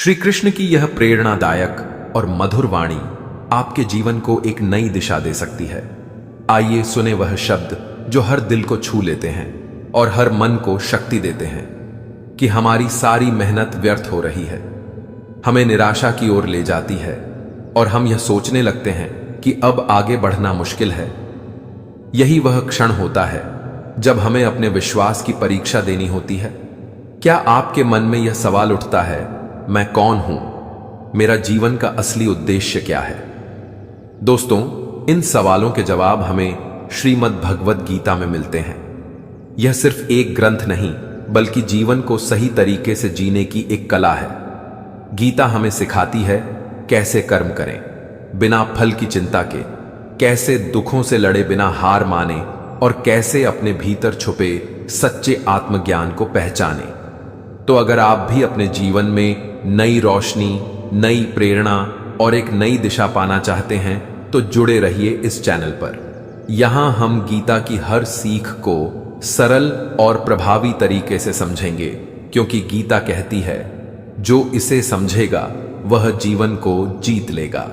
श्री कृष्ण की यह प्रेरणादायक और मधुर वाणी आपके जीवन को एक नई दिशा दे सकती है। आइए सुने वह शब्द जो हर दिल को छू लेते हैं और हर मन को शक्ति देते हैं कि हमारी सारी मेहनत व्यर्थ हो रही है, हमें निराशा की ओर ले जाती है और हम यह सोचने लगते हैं कि अब आगे बढ़ना मुश्किल है। यही वह क्षण होता है जब हमें अपने विश्वास की परीक्षा देनी होती है। क्या आपके मन में यह सवाल उठता है, मैं कौन हूं? मेरा जीवन का असली उद्देश्य क्या है? दोस्तों, इन सवालों के जवाब हमें श्रीमद् भगवद गीता में मिलते हैं। यह सिर्फ एक ग्रंथ नहीं, बल्कि जीवन को सही तरीके से जीने की एक कला है। गीता हमें सिखाती है कैसे कर्म करें बिना फल की चिंता के, कैसे दुखों से लड़े बिना हार माने और कैसे अपने भीतर छुपे सच्चे आत्मज्ञान को पहचाने। तो अगर आप भी अपने जीवन में नई रोशनी, नई प्रेरणा और एक नई दिशा पाना चाहते हैं तो जुड़े रहिए इस चैनल पर। यहां हम गीता की हर सीख को सरल और प्रभावी तरीके से समझेंगे, क्योंकि गीता कहती है जो इसे समझेगा वह जीवन को जीत लेगा।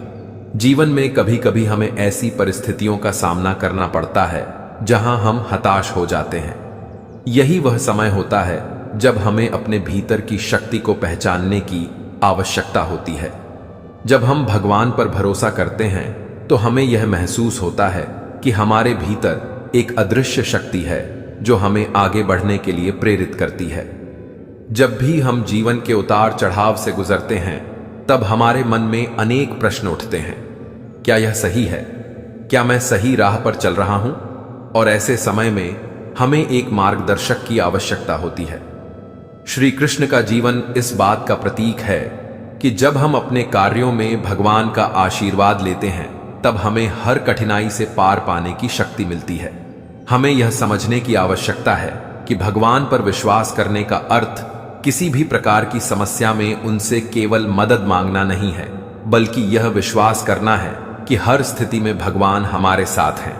जीवन में कभी कभी हमें ऐसी परिस्थितियों का सामना करना पड़ता है जहां हम हताश हो जाते हैं। यही वह समय होता है जब हमें अपने भीतर की शक्ति को पहचानने की आवश्यकता होती है। जब हम भगवान पर भरोसा करते हैं तो हमें यह महसूस होता है कि हमारे भीतर एक अदृश्य शक्ति है जो हमें आगे बढ़ने के लिए प्रेरित करती है। जब भी हम जीवन के उतार चढ़ाव से गुजरते हैं तब हमारे मन में अनेक प्रश्न उठते हैं। क्या यह सही है? क्या मैं सही राह पर चल रहा हूं? और ऐसे समय में हमें एक मार्गदर्शक की आवश्यकता होती है। श्री कृष्ण का जीवन इस बात का प्रतीक है कि जब हम अपने कार्यों में भगवान का आशीर्वाद लेते हैं तब हमें हर कठिनाई से पार पाने की शक्ति मिलती है। हमें यह समझने की आवश्यकता है कि भगवान पर विश्वास करने का अर्थ किसी भी प्रकार की समस्या में उनसे केवल मदद मांगना नहीं है, बल्कि यह विश्वास करना है कि हर स्थिति में भगवान हमारे साथ हैं।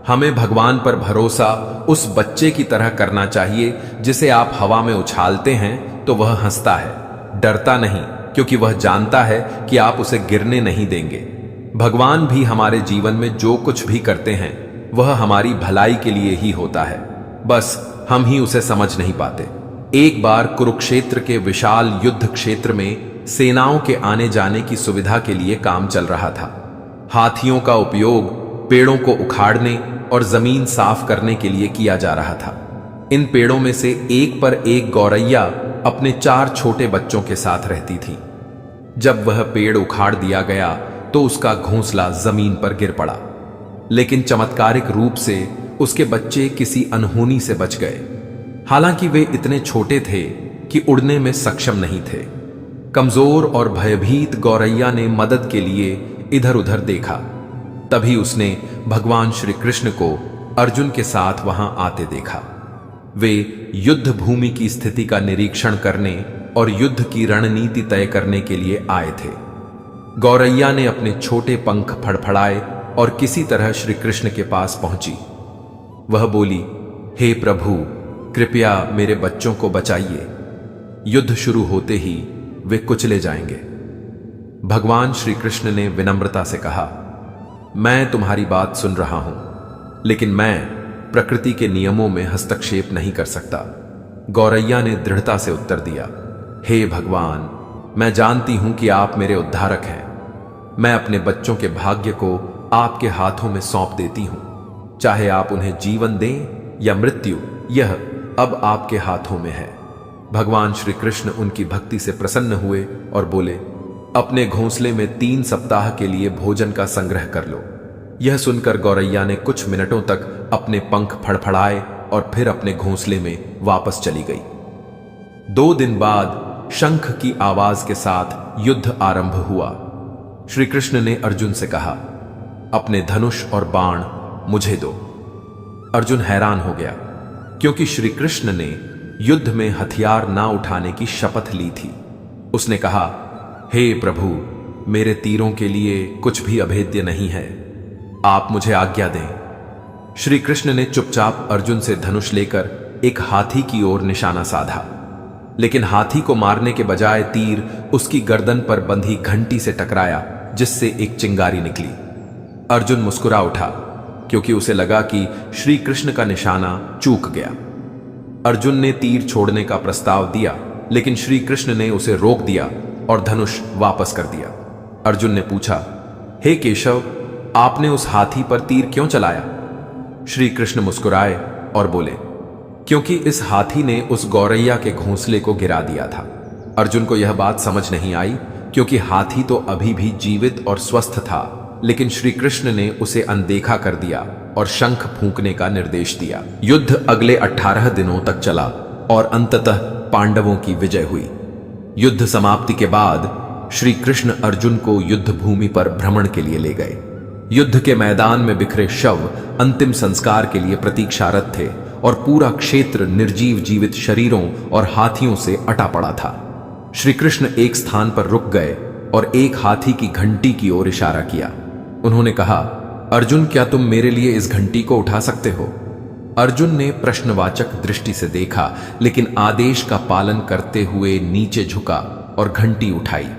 हमें भगवान पर भरोसा उस बच्चे की तरह करना चाहिए जिसे आप हवा में उछालते हैं तो वह हंसता है, डरता नहीं, क्योंकि वह जानता है कि आप उसे गिरने नहीं देंगे। भगवान भी हमारे जीवन में जो कुछ भी करते हैं वह हमारी भलाई के लिए ही होता है, बस हम ही उसे समझ नहीं पाते। एक बार कुरुक्षेत्र के विशाल युद्ध क्षेत्र में सेनाओं के आने जाने की सुविधा के लिए काम चल रहा था। हाथियों का उपयोग पेड़ों को उखाड़ने और जमीन साफ करने के लिए किया जा रहा था। इन पेड़ों में से एक पर एक गौरैया अपने 4 छोटे बच्चों के साथ रहती थी। जब वह पेड़ उखाड़ दिया गया तो उसका घोंसला जमीन पर गिर पड़ा, लेकिन चमत्कारिक रूप से उसके बच्चे किसी अनहोनी से बच गए। हालांकि वे इतने छोटे थे कि उड़ने में सक्षम नहीं थे। कमजोर और भयभीत गौरैया ने मदद के लिए इधर उधर देखा। तभी उसने भगवान श्री कृष्ण को अर्जुन के साथ वहां आते देखा। वे युद्ध भूमि की स्थिति का निरीक्षण करने और युद्ध की रणनीति तय करने के लिए आए थे। गौरैया ने अपने छोटे पंख फड़फड़ाए और किसी तरह श्री कृष्ण के पास पहुंची। वह बोली, हे प्रभु, कृपया मेरे बच्चों को बचाइए। युद्ध शुरू होते ही वे कुचले जाएंगे। भगवान श्री कृष्ण ने विनम्रता से कहा, मैं तुम्हारी बात सुन रहा हूं, लेकिन मैं प्रकृति के नियमों में हस्तक्षेप नहीं कर सकता। गौरैया ने दृढ़ता से उत्तर दिया, हे भगवान, मैं जानती हूं कि आप मेरे उद्धारक हैं। मैं अपने बच्चों के भाग्य को आपके हाथों में सौंप देती हूं। चाहे आप उन्हें जीवन दें या मृत्यु, यह अब आपके हाथों में है। भगवान श्री कृष्ण उनकी भक्ति से प्रसन्न हुए और बोले, अपने घोंसले में 3 सप्ताह के लिए भोजन का संग्रह कर लो। यह सुनकर गौरैया ने कुछ मिनटों तक अपने पंख फड़फड़ाए और फिर अपने घोंसले में वापस चली गई। 2 दिन बाद शंख की आवाज के साथ युद्ध आरंभ हुआ। श्री कृष्ण ने अर्जुन से कहा, अपने धनुष और बाण मुझे दो। अर्जुन हैरान हो गया, क्योंकि श्री कृष्ण ने युद्ध में हथियार ना उठाने की शपथ ली थी। उसने कहा, हे प्रभु, मेरे तीरों के लिए कुछ भी अभेद्य नहीं है, आप मुझे आज्ञा दें। श्री कृष्ण ने चुपचाप अर्जुन से धनुष लेकर एक हाथी की ओर निशाना साधा। लेकिन हाथी को मारने के बजाय तीर उसकी गर्दन पर बंधी घंटी से टकराया, जिससे एक चिंगारी निकली। अर्जुन मुस्कुरा उठा, क्योंकि उसे लगा कि श्री कृष्ण का निशाना चूक गया। अर्जुन ने तीर छोड़ने का प्रस्ताव दिया, लेकिन श्री कृष्ण ने उसे रोक दिया और धनुष वापस कर दिया। अर्जुन ने पूछा, हे केशव, आपने उस हाथी पर तीर क्यों चलाया? श्री कृष्ण मुस्कुराए और बोले, क्योंकि इस हाथी ने उस गौरैया के घोंसले को गिरा दिया था। अर्जुन को यह बात समझ नहीं आई, क्योंकि हाथी तो अभी भी जीवित और स्वस्थ था, लेकिन श्री कृष्ण ने उसे अनदेखा कर दिया और शंख फूंकने का निर्देश दिया। युद्ध अगले 18 दिनों तक चला और अंततः पांडवों की विजय हुई। युद्ध समाप्ति के बाद श्री कृष्ण अर्जुन को युद्ध भूमि पर भ्रमण के लिए ले गए। युद्ध के मैदान में बिखरे शव अंतिम संस्कार के लिए प्रतीक्षारत थे और पूरा क्षेत्र निर्जीव जीवित शरीरों और हाथियों से अटा पड़ा था। श्री कृष्ण एक स्थान पर रुक गए और एक हाथी की घंटी की ओर इशारा किया। उन्होंने कहा, अर्जुन, क्या तुम मेरे लिए इस घंटी को उठा सकते हो? अर्जुन ने प्रश्नवाचक दृष्टि से देखा, लेकिन आदेश का पालन करते हुए नीचे झुका और घंटी उठाई।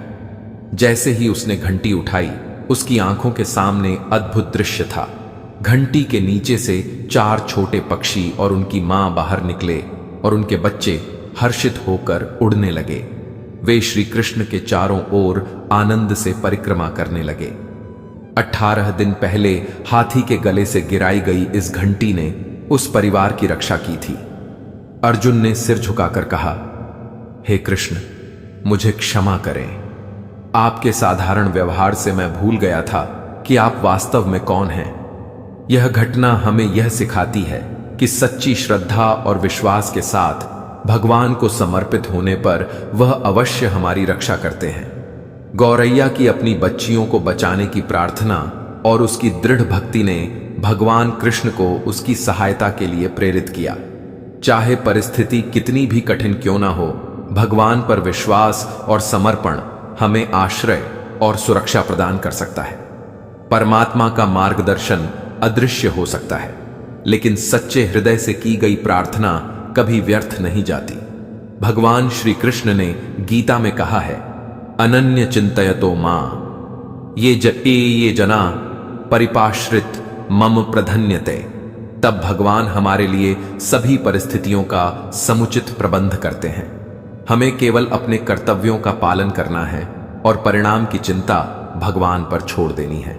जैसे ही उसने घंटी उठाई, उसकी आंखों के सामने अद्भुत दृश्य था। घंटी के नीचे से 4 छोटे पक्षी और उनकी मां बाहर निकले और उनके बच्चे हर्षित होकर उड़ने लगे। वे श्री कृष्ण के चारों ओर आनंद से परिक्रमा करने लगे। 18 दिन पहले हाथी के गले से गिराई गई इस घंटी ने उस परिवार की रक्षा की थी। अर्जुन ने सिर झुकाकर कहा, हे कृष्ण, मुझे क्षमा करें। आपके साधारण व्यवहार से मैं भूल गया था कि आप वास्तव में कौन हैं। यह घटना हमें यह सिखाती है कि सच्ची श्रद्धा और विश्वास के साथ भगवान को समर्पित होने पर वह अवश्य हमारी रक्षा करते हैं। गौरैया की अपनी बच्चियों को बचाने की प्रार्थना और उसकी दृढ़ भक्ति ने भगवान कृष्ण को उसकी सहायता के लिए प्रेरित किया। चाहे परिस्थिति कितनी भी कठिन क्यों ना हो, भगवान पर विश्वास और समर्पण हमें आश्रय और सुरक्षा प्रदान कर सकता है। परमात्मा का मार्गदर्शन अदृश्य हो सकता है, लेकिन सच्चे हृदय से की गई प्रार्थना कभी व्यर्थ नहीं जाती। भगवान श्री कृष्ण ने गीता में कहा है, अनन्य चिंतयतो मां ये जना परिपाश्रित मम प्रधन्यते। तब भगवान हमारे लिए सभी परिस्थितियों का समुचित प्रबंध करते हैं। हमें केवल अपने कर्तव्यों का पालन करना है और परिणाम की चिंता भगवान पर छोड़ देनी है।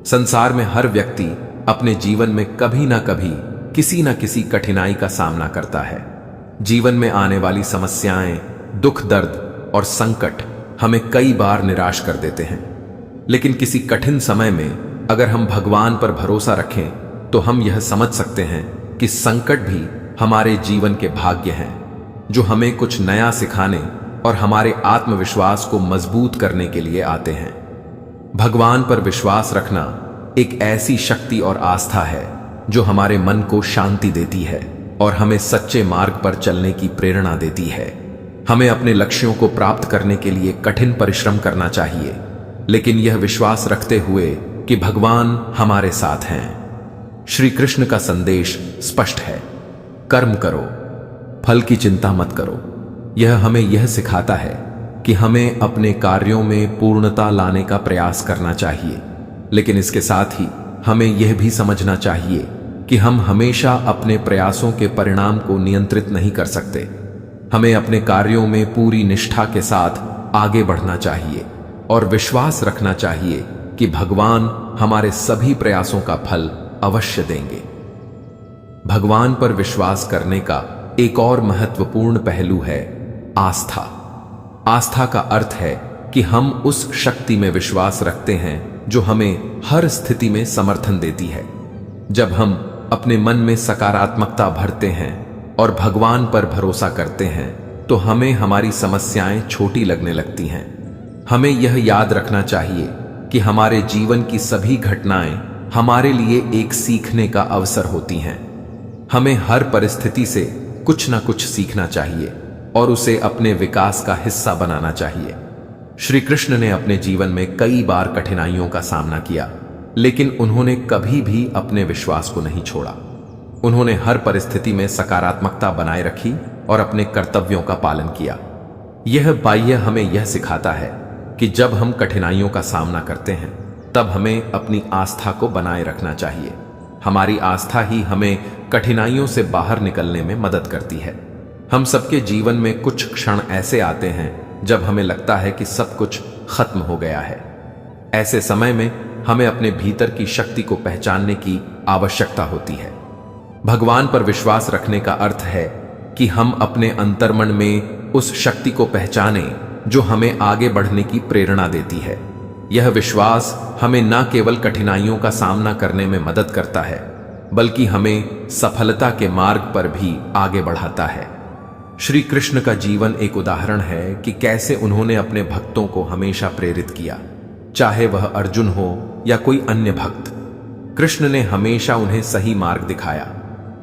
संसार में हर व्यक्ति अपने जीवन में कभी ना कभी किसी न किसी कठिनाई का सामना करता है। जीवन में आने वाली समस्याएं, दुख, दर्द और संकट हमें कई बार निराश कर देते हैं, लेकिन किसी कठिन समय में अगर हम भगवान पर भरोसा रखें तो हम यह समझ सकते हैं कि संकट भी हमारे जीवन के भाग्य हैं, जो हमें कुछ नया सिखाने और हमारे आत्मविश्वास को मजबूत करने के लिए आते हैं। भगवान पर विश्वास रखना एक ऐसी शक्ति और आस्था है जो हमारे मन को शांति देती है और हमें सच्चे मार्ग पर चलने की प्रेरणा देती है। हमें अपने लक्ष्यों को प्राप्त करने के लिए कठिन परिश्रम करना चाहिए, लेकिन यह विश्वास रखते हुए कि भगवान हमारे साथ हैं। श्री कृष्ण का संदेश स्पष्ट है, कर्म करो, फल की चिंता मत करो। यह हमें यह सिखाता है कि हमें अपने कार्यों में पूर्णता लाने का प्रयास करना चाहिए, लेकिन इसके साथ ही हमें यह भी समझना चाहिए कि हम हमेशा अपने प्रयासों के परिणाम को नियंत्रित नहीं कर सकते। हमें अपने कार्यों में पूरी निष्ठा के साथ आगे बढ़ना चाहिए और विश्वास रखना चाहिए कि भगवान हमारे सभी प्रयासों का फल अवश्य देंगे। भगवान पर विश्वास करने का एक और महत्वपूर्ण पहलू है आस्था। आस्था का अर्थ है कि हम उस शक्ति में विश्वास रखते हैं जो हमें हर स्थिति में समर्थन देती है। जब हम अपने मन में सकारात्मकता भरते हैं और भगवान पर भरोसा करते हैं तो हमें हमारी समस्याएं छोटी लगने लगती हैं। हमें यह याद रखना चाहिए कि हमारे जीवन की सभी घटनाएं हमारे लिए एक सीखने का अवसर होती हैं। हमें हर परिस्थिति से कुछ ना कुछ सीखना चाहिए और उसे अपने विकास का हिस्सा बनाना चाहिए। श्री कृष्ण ने अपने जीवन में कई बार कठिनाइयों का सामना किया, लेकिन उन्होंने कभी भी अपने विश्वास को नहीं छोड़ा। उन्होंने हर परिस्थिति में सकारात्मकता बनाए रखी और अपने कर्तव्यों का पालन किया। यह बाह्य हमें यह सिखाता है कि जब हम कठिनाइयों का सामना करते हैं तब हमें अपनी आस्था को बनाए रखना चाहिए। हमारी आस्था ही हमें कठिनाइयों से बाहर निकलने में मदद करती है। हम सबके जीवन में कुछ क्षण ऐसे आते हैं जब हमें लगता है कि सब कुछ खत्म हो गया है। ऐसे समय में हमें अपने भीतर की शक्ति को पहचानने की आवश्यकता होती है। भगवान पर विश्वास रखने का अर्थ है कि हम अपने अंतर्मन में उस शक्ति को पहचानें जो हमें आगे बढ़ने की प्रेरणा देती है। यह विश्वास हमें न केवल कठिनाइयों का सामना करने में मदद करता है बल्कि हमें सफलता के मार्ग पर भी आगे बढ़ाता है। श्री कृष्ण का जीवन एक उदाहरण है कि कैसे उन्होंने अपने भक्तों को हमेशा प्रेरित किया, चाहे वह अर्जुन हो या कोई अन्य भक्त। कृष्ण ने हमेशा उन्हें सही मार्ग दिखाया।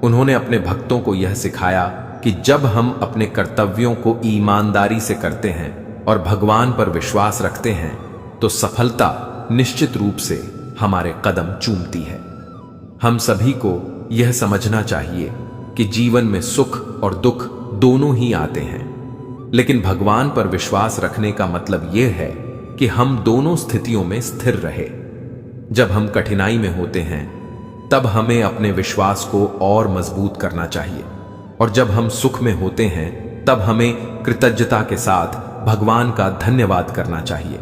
उन्होंने अपने भक्तों को यह सिखाया कि जब हम अपने कर्तव्यों को ईमानदारी से करते हैं और भगवान पर विश्वास रखते हैं तो सफलता निश्चित रूप से हमारे कदम चूमती है। हम सभी को यह समझना चाहिए कि जीवन में सुख और दुख दोनों ही आते हैं, लेकिन भगवान पर विश्वास रखने का मतलब यह है कि हम दोनों स्थितियों में स्थिर रहे। जब हम कठिनाई में होते हैं तब हमें अपने विश्वास को और मजबूत करना चाहिए, और जब हम सुख में होते हैं तब हमें कृतज्ञता के साथ भगवान का धन्यवाद करना चाहिए।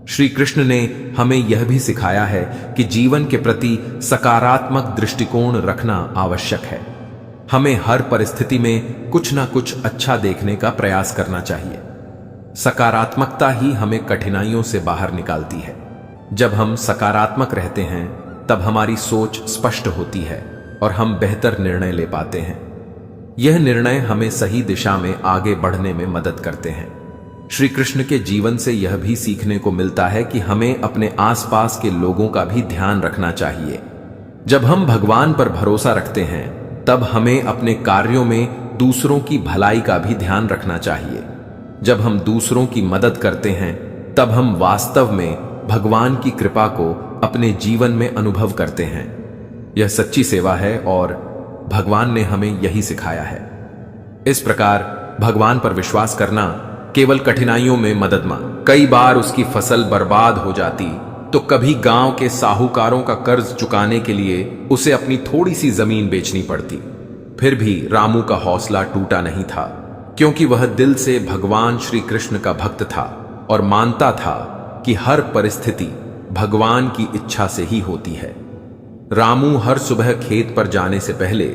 श्री कृष्ण ने हमें यह भी सिखाया है कि जीवन के प्रति सकारात्मक दृष्टिकोण रखना आवश्यक है। हमें हर परिस्थिति में कुछ ना कुछ अच्छा देखने का प्रयास करना चाहिए। सकारात्मकता ही हमें कठिनाइयों से बाहर निकालती है। जब हम सकारात्मक रहते हैं तब हमारी सोच स्पष्ट होती है और हम बेहतर निर्णय ले पाते हैं। यह निर्णय हमें सही दिशा में आगे बढ़ने में मदद करते हैं। श्री कृष्ण के जीवन से यह भी सीखने को मिलता है कि हमें अपने आसपास के लोगों का भी ध्यान रखना चाहिए। जब हम भगवान पर भरोसा रखते हैं तब हमें अपने कार्यों में दूसरों की भलाई का भी ध्यान रखना चाहिए। जब हम दूसरों की मदद करते हैं तब हम वास्तव में भगवान की कृपा को अपने जीवन में अनुभव करते हैं। यह सच्ची सेवा है और भगवान ने हमें यही सिखाया है। इस प्रकार भगवान पर विश्वास करना केवल कठिनाइयों में मदद मांग। कई बार उसकी फसल बर्बाद हो जाती तो कभी गांव के साहूकारों का कर्ज चुकाने के लिए उसे अपनी थोड़ी सी जमीन बेचनी पड़ती। फिर भी रामू का हौसला टूटा नहीं था, क्योंकि वह दिल से भगवान श्री कृष्ण का भक्त था और मानता था कि हर परिस्थिति भगवान की इच्छा से ही होती है। रामू हर सुबह खेत पर जाने से पहले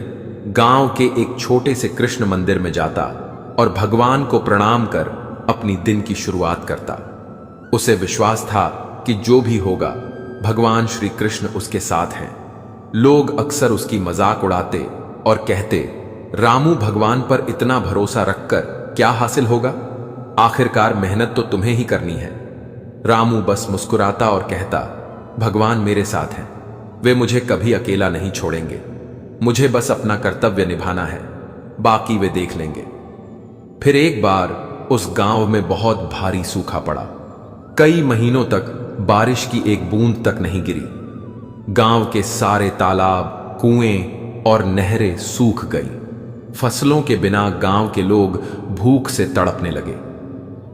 गांव के एक छोटे से कृष्ण मंदिर में जाता और भगवान को प्रणाम कर अपनी दिन की शुरुआत करता। उसे विश्वास था कि जो भी होगा भगवान श्री कृष्ण उसके साथ हैं। लोग अक्सर उसकी मजाक उड़ाते और कहते, रामू भगवान पर इतना भरोसा रखकर क्या हासिल होगा? आखिरकार मेहनत तो तुम्हें ही करनी है। रामू बस मुस्कुराता और कहता, भगवान मेरे साथ हैं, वे मुझे कभी अकेला नहीं छोड़ेंगे। मुझे बस अपना कर्तव्य निभाना है, बाकी वे देख लेंगे। फिर एक बार उस गांव में बहुत भारी सूखा पड़ा। कई महीनों तक बारिश की एक बूंद तक नहीं गिरी। गांव के सारे तालाब, कुएं और नहरें सूख गई। फसलों के बिना गांव के लोग भूख से तड़पने लगे।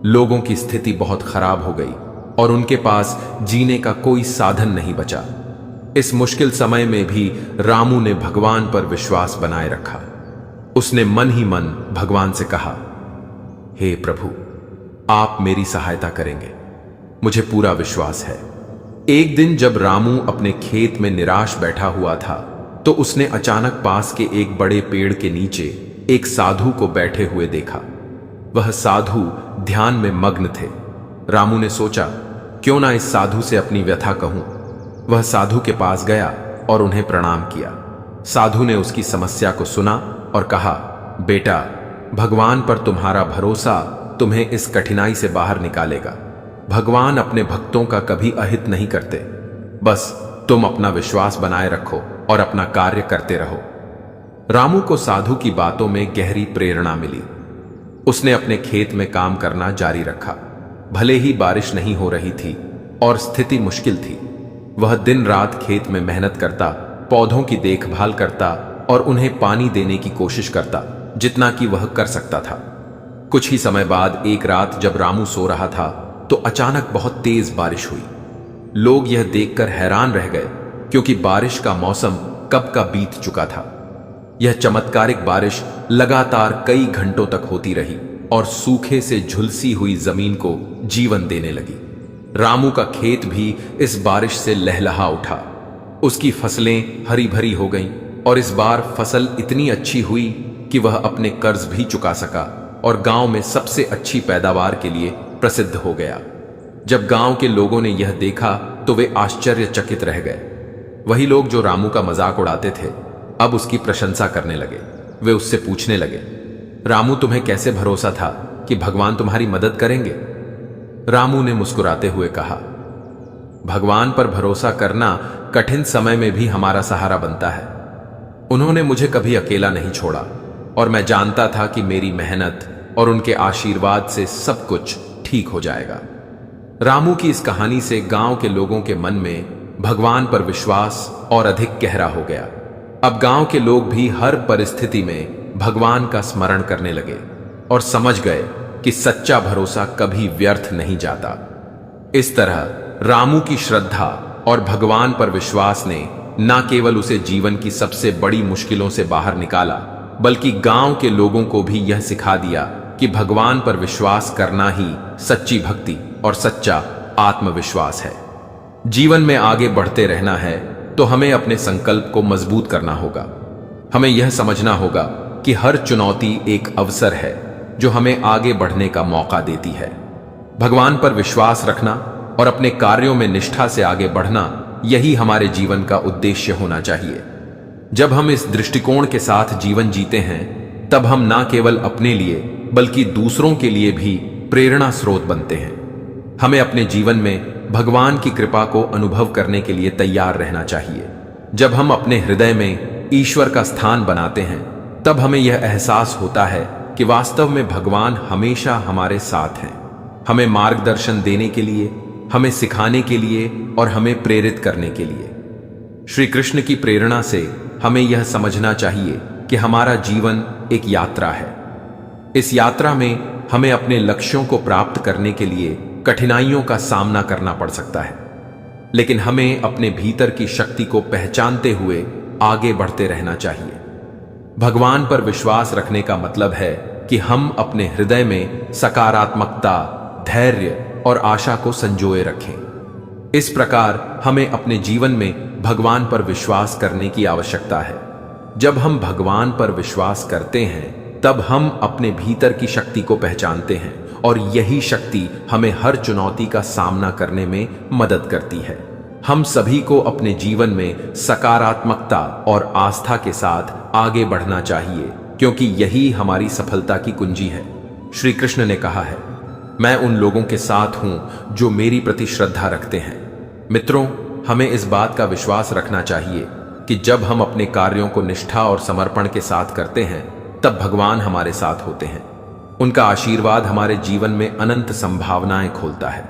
लोगों की स्थिति बहुत खराब हो गई और उनके पास जीने का कोई साधन नहीं बचा। इस मुश्किल समय में भी रामू ने भगवान पर विश्वास बनाए रखा। उसने मन ही मन भगवान से कहा, हे प्रभु, आप मेरी सहायता करेंगे, मुझे पूरा विश्वास है। एक दिन जब रामू अपने खेत में निराश बैठा हुआ था तो उसने अचानक पास के एक बड़े पेड़ के नीचे एक साधु को बैठे हुए देखा। वह साधु ध्यान में मग्न थे। रामू ने सोचा, क्यों ना इस साधु से अपनी व्यथा कहूं। वह साधु के पास गया और उन्हें प्रणाम किया। साधु ने उसकी समस्या को सुना और कहा, बेटा, भगवान पर तुम्हारा भरोसा तुम्हें इस कठिनाई से बाहर निकालेगा। भगवान अपने भक्तों का कभी अहित नहीं करते। बस तुम अपना विश्वास बनाए रखो और अपना कार्य करते रहो। रामू को साधु की बातों में गहरी प्रेरणा मिली। उसने अपने खेत में काम करना जारी रखा। भले ही बारिश नहीं हो रही थी और स्थिति मुश्किल थी, वह दिन रात खेत में मेहनत करता, पौधों की देखभाल करता और उन्हें पानी देने की कोशिश करता। जितना कि वह कर सकता था। कुछ ही समय बाद एक रात जब रामू सो रहा था तो अचानक बहुत तेज बारिश हुई। लोग यह देखकर हैरान रह गए क्योंकि बारिश का मौसम कब का बीत चुका था। यह चमत्कारिक बारिश लगातार कई घंटों तक होती रही और सूखे से झुलसी हुई जमीन को जीवन देने लगी। रामू का खेत भी इस बारिश से लहलहा उठा। उसकी फसलें हरी भरी हो गईं और इस बार फसल इतनी अच्छी हुई कि वह अपने कर्ज भी चुका सका और गांव में सबसे अच्छी पैदावार के लिए प्रसिद्ध हो गया। जब गांव के लोगों ने यह देखा तो वे आश्चर्यचकित रह गए। वही लोग जो रामू का मजाक उड़ाते थे अब उसकी प्रशंसा करने लगे। वे उससे पूछने लगे, रामू, तुम्हें कैसे भरोसा था कि भगवान तुम्हारी मदद करेंगे? रामू ने मुस्कुराते हुए कहा, भगवान पर भरोसा करना कठिन समय में भी हमारा सहारा बनता है। उन्होंने मुझे कभी अकेला नहीं छोड़ा और मैं जानता था कि मेरी मेहनत और उनके आशीर्वाद से सब कुछ ठीक हो जाएगा। रामू की इस कहानी से गांव के लोगों के मन में भगवान पर विश्वास और अधिक गहरा हो गया। अब गांव के लोग भी हर परिस्थिति में भगवान का स्मरण करने लगे और समझ गए कि सच्चा भरोसा कभी व्यर्थ नहीं जाता। इस तरह रामू की श्रद्धा और भगवान पर विश्वास ने न केवल उसे जीवन की सबसे बड़ी मुश्किलों से बाहर निकाला, बल्कि गांव के लोगों को भी यह सिखा दिया कि भगवान पर विश्वास करना ही सच्ची भक्ति और सच्चा आत्मविश्वास है। जीवन में आगे बढ़ते रहना है तो हमें अपने संकल्प को मजबूत करना होगा। हमें यह समझना होगा कि हर चुनौती एक अवसर है जो हमें आगे बढ़ने का मौका देती है। भगवान पर विश्वास रखना और अपने कार्यों में निष्ठा से आगे बढ़ना, यही हमारे जीवन का उद्देश्य होना चाहिए। जब हम इस दृष्टिकोण के साथ जीवन जीते हैं तब हम न केवल अपने लिए बल्कि दूसरों के लिए भी प्रेरणा स्रोत बनते हैं। हमें अपने जीवन में भगवान की कृपा को अनुभव करने के लिए तैयार रहना चाहिए। जब हम अपने हृदय में ईश्वर का स्थान बनाते हैं तब हमें यह एहसास होता है कि वास्तव में भगवान हमेशा हमारे साथ हैं, हमें मार्गदर्शन देने के लिए, हमें सिखाने के लिए और हमें प्रेरित करने के लिए। श्री कृष्ण की प्रेरणा से हमें यह समझना चाहिए कि हमारा जीवन एक यात्रा है। इस यात्रा में हमें अपने लक्ष्यों को प्राप्त करने के लिए कठिनाइयों का सामना करना पड़ सकता है, लेकिन हमें अपने भीतर की शक्ति को पहचानते हुए आगे बढ़ते रहना चाहिए। भगवान पर विश्वास रखने का मतलब है कि हम अपने हृदय में सकारात्मकता, धैर्य और आशा को संजोए रखें। इस प्रकार हमें अपने जीवन में भगवान पर विश्वास करने की आवश्यकता है। जब हम भगवान पर विश्वास करते हैं तब हम अपने भीतर की शक्ति को पहचानते हैं और यही शक्ति हमें हर चुनौती का सामना करने में मदद करती है। हम सभी को अपने जीवन में सकारात्मकता और आस्था के साथ आगे बढ़ना चाहिए, क्योंकि यही हमारी सफलता की कुंजी है। श्री कृष्ण ने कहा है, मैं उन लोगों के साथ हूं जो मेरी प्रति श्रद्धा रखते हैं। मित्रों, हमें इस बात का विश्वास रखना चाहिए कि जब हम अपने कार्यों को निष्ठा और समर्पण के साथ करते हैं तब भगवान हमारे साथ होते हैं। उनका आशीर्वाद हमारे जीवन में अनंत संभावनाएं खोलता है।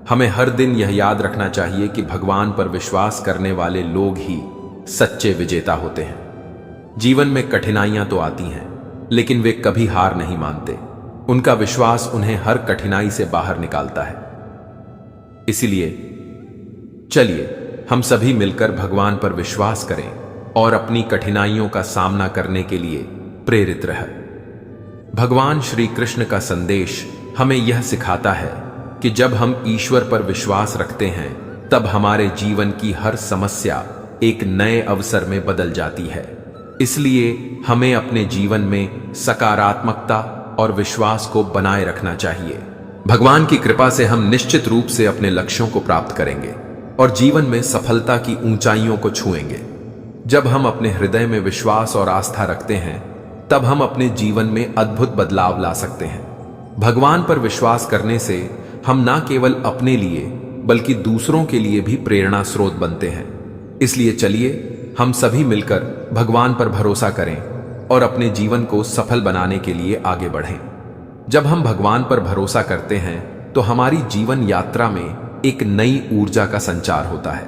हमें हर दिन यह याद रखना चाहिए कि भगवान पर विश्वास करने वाले लोग ही सच्चे विजेता होते हैं। जीवन में कठिनाइयां तो आती हैं, लेकिन वे कभी हार नहीं मानते। उनका विश्वास उन्हें हर कठिनाई से बाहर निकालता है। इसलिए चलिए हम सभी मिलकर भगवान पर विश्वास करें और अपनी कठिनाइयों का सामना करने के लिए प्रेरित रहें। भगवान श्री कृष्ण का संदेश हमें यह सिखाता है कि जब हम ईश्वर पर विश्वास रखते हैं तब हमारे जीवन की हर समस्या एक नए अवसर में बदल जाती है। इसलिए हमें अपने जीवन में सकारात्मकता और विश्वास को बनाए रखना चाहिए। भगवान की कृपा से हम निश्चित रूप से अपने लक्ष्यों को प्राप्त करेंगे और जीवन में सफलता की ऊंचाइयों को छुएंगे। जब हम अपने हृदय में विश्वास और आस्था रखते हैं तब हम अपने जीवन में अद्भुत बदलाव ला सकते हैं। भगवान पर विश्वास करने से हम न केवल अपने लिए बल्कि दूसरों के लिए भी प्रेरणा स्रोत बनते हैं। इसलिए चलिए हम सभी मिलकर भगवान पर भरोसा करें और अपने जीवन को सफल बनाने के लिए आगे बढ़ें। जब हम भगवान पर भरोसा करते हैं तो हमारी जीवन यात्रा में एक नई ऊर्जा का संचार होता है।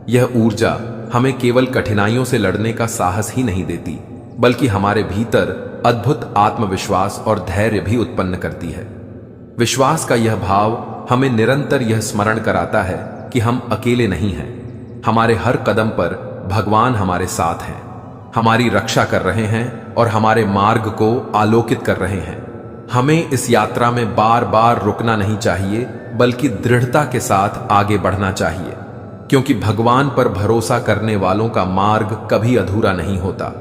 यह ऊर्जा हमें केवल कठिनाइयों से लड़ने का साहस ही नहीं देती, बल्कि हमारे भीतर अद्भुत आत्मविश्वास और धैर्य भी उत्पन्न करती है। विश्वास का यह भाव हमें निरंतर यह स्मरण कराता है कि हम अकेले नहीं हैं। हमारे हर कदम पर भगवान हमारे साथ हैं, हमारी रक्षा कर रहे हैं और हमारे मार्ग को आलोकित कर रहे हैं। हमें इस यात्रा में बार बार रुकना नहीं चाहिए, बल्कि दृढ़ता के साथ आगे बढ़ना चाहिए, क्योंकि भगवान पर भरोसा करने वालों का मार्ग कभी अधूरा नहीं होता।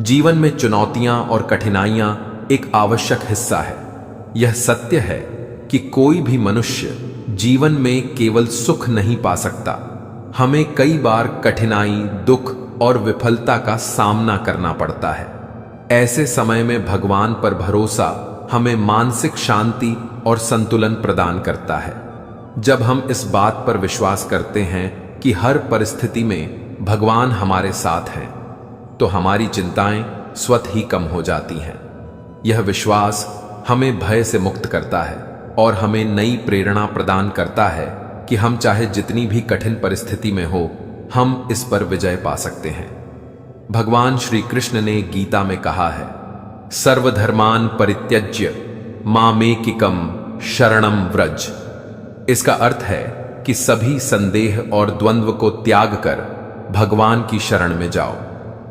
जीवन में चुनौतियां और कठिनाइयां एक आवश्यक हिस्सा है। यह सत्य है कि कोई भी मनुष्य जीवन में केवल सुख नहीं पा सकता। हमें कई बार कठिनाई, दुख और विफलता का सामना करना पड़ता है। ऐसे समय में भगवान पर भरोसा हमें मानसिक शांति और संतुलन प्रदान करता है। जब हम इस बात पर विश्वास करते हैं कि हर परिस्थिति में भगवान हमारे साथ हैं, तो हमारी चिंताएं स्वतः ही कम हो जाती हैं। यह विश्वास हमें भय से मुक्त करता है और हमें नई प्रेरणा प्रदान करता है कि हम चाहे जितनी भी कठिन परिस्थिति में हो, हम इस पर विजय पा सकते हैं। भगवान श्री कृष्ण ने गीता में कहा है, सर्वधर्मान परित्यज्य मामेकिकम शरणम व्रज। इसका अर्थ है कि सभी संदेह और द्वंद्व को त्याग कर भगवान की शरण में जाओ।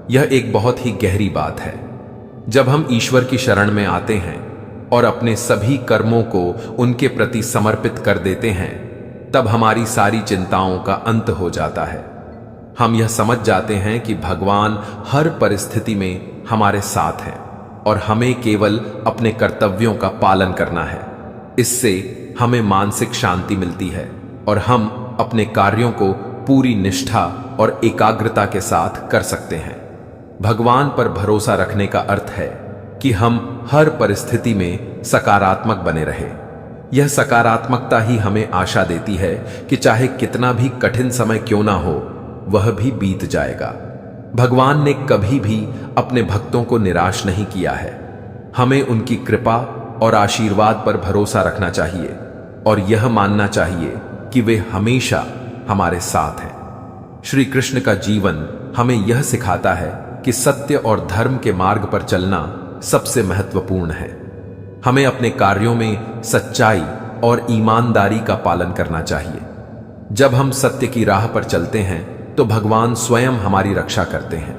यह एक बहुत ही गहरी बात है। जब हम ईश्वर की शरण में आते हैं और अपने सभी कर्मों को उनके प्रति समर्पित कर देते हैं, तब हमारी सारी चिंताओं का अंत हो जाता है। हम यह समझ जाते हैं कि भगवान हर परिस्थिति में हमारे साथ हैं और हमें केवल अपने कर्तव्यों का पालन करना है। इससे हमें मानसिक शांति मिलती है और हम अपने कार्यों को पूरी निष्ठा और एकाग्रता के साथ कर सकते हैं। भगवान पर भरोसा रखने का अर्थ है कि हम हर परिस्थिति में सकारात्मक बने रहें। यह सकारात्मकता ही हमें आशा देती है कि चाहे कितना भी कठिन समय क्यों ना हो, वह भी बीत जाएगा। भगवान ने कभी भी अपने भक्तों को निराश नहीं किया है। हमें उनकी कृपा और आशीर्वाद पर भरोसा रखना चाहिए और यह मानना चाहिए कि वे हमेशा हमारे साथ हैं। श्री कृष्ण का जीवन हमें यह सिखाता है कि सत्य और धर्म के मार्ग पर चलना सबसे महत्वपूर्ण है। हमें अपने कार्यों में सच्चाई और ईमानदारी का पालन करना चाहिए। जब हम सत्य की राह पर चलते हैं तो भगवान स्वयं हमारी रक्षा करते हैं।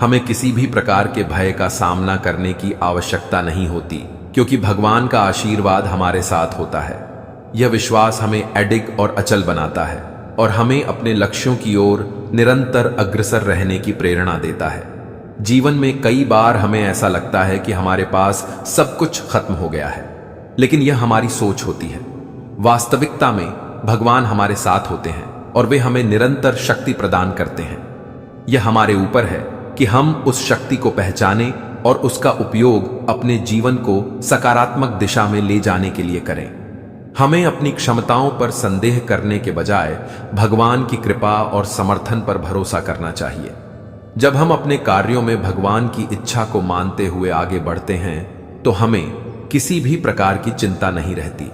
हमें किसी भी प्रकार के भय का सामना करने की आवश्यकता नहीं होती, क्योंकि भगवान का आशीर्वाद हमारे साथ होता है। यह विश्वास हमें अडिग और अचल बनाता है और हमें अपने लक्ष्यों की ओर निरंतर अग्रसर रहने की प्रेरणा देता है। जीवन में कई बार हमें ऐसा लगता है कि हमारे पास सब कुछ खत्म हो गया है, लेकिन यह हमारी सोच होती है। वास्तविकता में भगवान हमारे साथ होते हैं और वे हमें निरंतर शक्ति प्रदान करते हैं। यह हमारे ऊपर है कि हम उस शक्ति को पहचानें और उसका उपयोग अपने जीवन को सकारात्मक दिशा में ले जाने के लिए करें। हमें अपनी क्षमताओं पर संदेह करने के बजाय भगवान की कृपा और समर्थन पर भरोसा करना चाहिए। जब हम अपने कार्यों में भगवान की इच्छा को मानते हुए आगे बढ़ते हैं, तो हमें किसी भी प्रकार की चिंता नहीं रहती।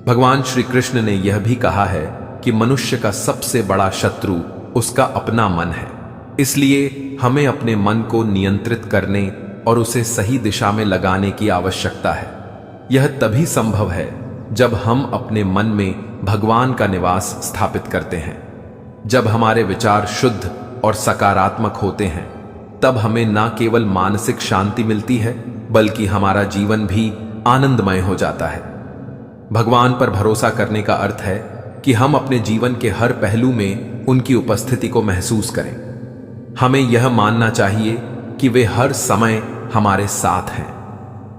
भगवान श्री कृष्ण ने यह भी कहा है कि मनुष्य का सबसे बड़ा शत्रु उसका अपना मन है। इसलिए हमें अपने मन को नियंत्रित करने और उसे सही दिशा में लगाने की आवश्यकता है। यह तभी संभव है जब हम अपने मन में भगवान का निवास स्थापित करते हैं। जब हमारे विचार शुद्ध और सकारात्मक होते हैं, तब हमें न केवल मानसिक शांति मिलती है, बल्कि हमारा जीवन भी आनंदमय हो जाता है। भगवान पर भरोसा करने का अर्थ है कि हम अपने जीवन के हर पहलू में उनकी उपस्थिति को महसूस करें। हमें यह मानना चाहिए कि वे हर समय हमारे साथ हैं,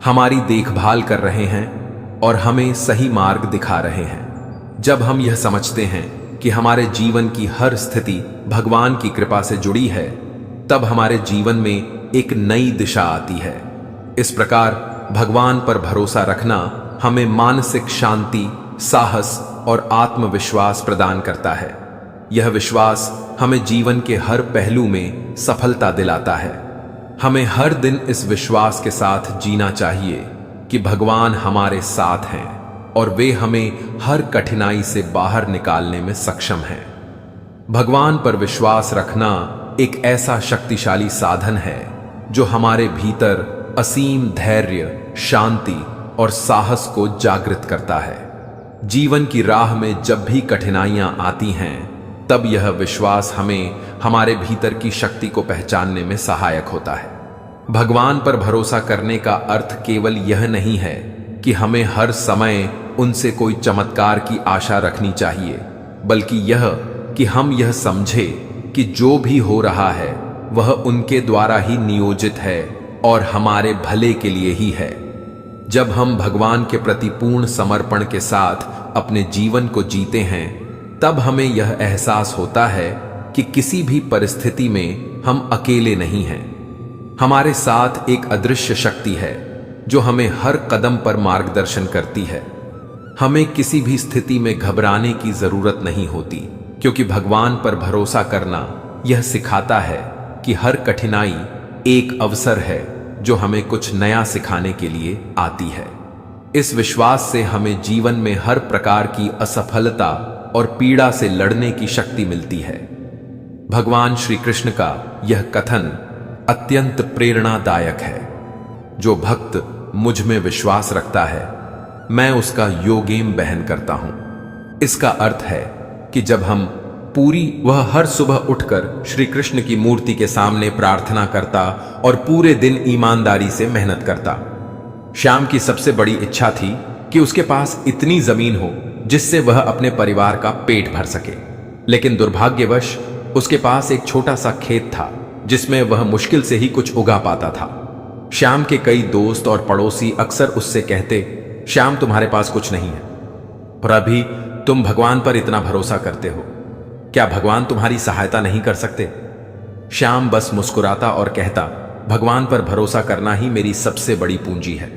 हमारी देखभाल कर रहे हैं और हमें सही मार्ग दिखा रहे हैं। जब हम यह समझते हैं कि हमारे जीवन की हर स्थिति भगवान की कृपा से जुड़ी है, तब हमारे जीवन में एक नई दिशा आती है। इस प्रकार भगवान पर भरोसा रखना हमें मानसिक शांति, साहस और आत्मविश्वास प्रदान करता है। यह विश्वास हमें जीवन के हर पहलू में सफलता दिलाता है। हमें हर दिन इस विश्वास के साथ जीना चाहिए कि भगवान हमारे साथ हैं और वे हमें हर कठिनाई से बाहर निकालने में सक्षम हैं। भगवान पर विश्वास रखना एक ऐसा शक्तिशाली साधन है जो हमारे भीतर असीम धैर्य, शांति और साहस को जागृत करता है। जीवन की राह में जब भी कठिनाइयां आती हैं, तब यह विश्वास हमें हमारे भीतर की शक्ति को पहचानने में सहायक होता है। भगवान पर भरोसा करने का अर्थ केवल यह नहीं है कि हमें हर समय उनसे कोई चमत्कार की आशा रखनी चाहिए, बल्कि यह कि हम यह समझें कि जो भी हो रहा है वह उनके द्वारा ही नियोजित है और हमारे भले के लिए ही है। जब हम भगवान के प्रति पूर्ण समर्पण के साथ अपने जीवन को जीते हैं, तब हमें यह एहसास होता है कि किसी भी परिस्थिति में हम अकेले नहीं हैं। हमारे साथ एक अदृश्य शक्ति है जो हमें हर कदम पर मार्गदर्शन करती है। हमें किसी भी स्थिति में घबराने की जरूरत नहीं होती, क्योंकि भगवान पर भरोसा करना यह सिखाता है कि हर कठिनाई एक अवसर है जो हमें कुछ नया सिखाने के लिए आती है। इस विश्वास से हमें जीवन में हर प्रकार की असफलता और पीड़ा से लड़ने की शक्ति मिलती है। भगवान श्री कृष्ण का यह कथन अत्यंत प्रेरणादायक है। जो भक्त मुझ में विश्वास रखता है, मैं उसका योगेम बहन करता हूं। इसका अर्थ है कि जब हम वह हर सुबह उठकर श्री कृष्ण की मूर्ति के सामने प्रार्थना करता और पूरे दिन ईमानदारी से मेहनत करता। श्याम की सबसे बड़ी इच्छा थी कि उसके पास इतनी जमीन हो जिससे वह अपने परिवार का पेट भर सके, लेकिन दुर्भाग्यवश उसके पास एक छोटा सा खेत था जिसमें वह मुश्किल से ही कुछ उगा पाता था। श्याम के कई दोस्त और पड़ोसी अक्सर उससे कहते, श्याम तुम्हारे पास कुछ नहीं है और अभी तुम भगवान पर इतना भरोसा करते हो, क्या भगवान तुम्हारी सहायता नहीं कर सकते? श्याम बस मुस्कुराता और कहता, भगवान पर भरोसा करना ही मेरी सबसे बड़ी पूंजी है।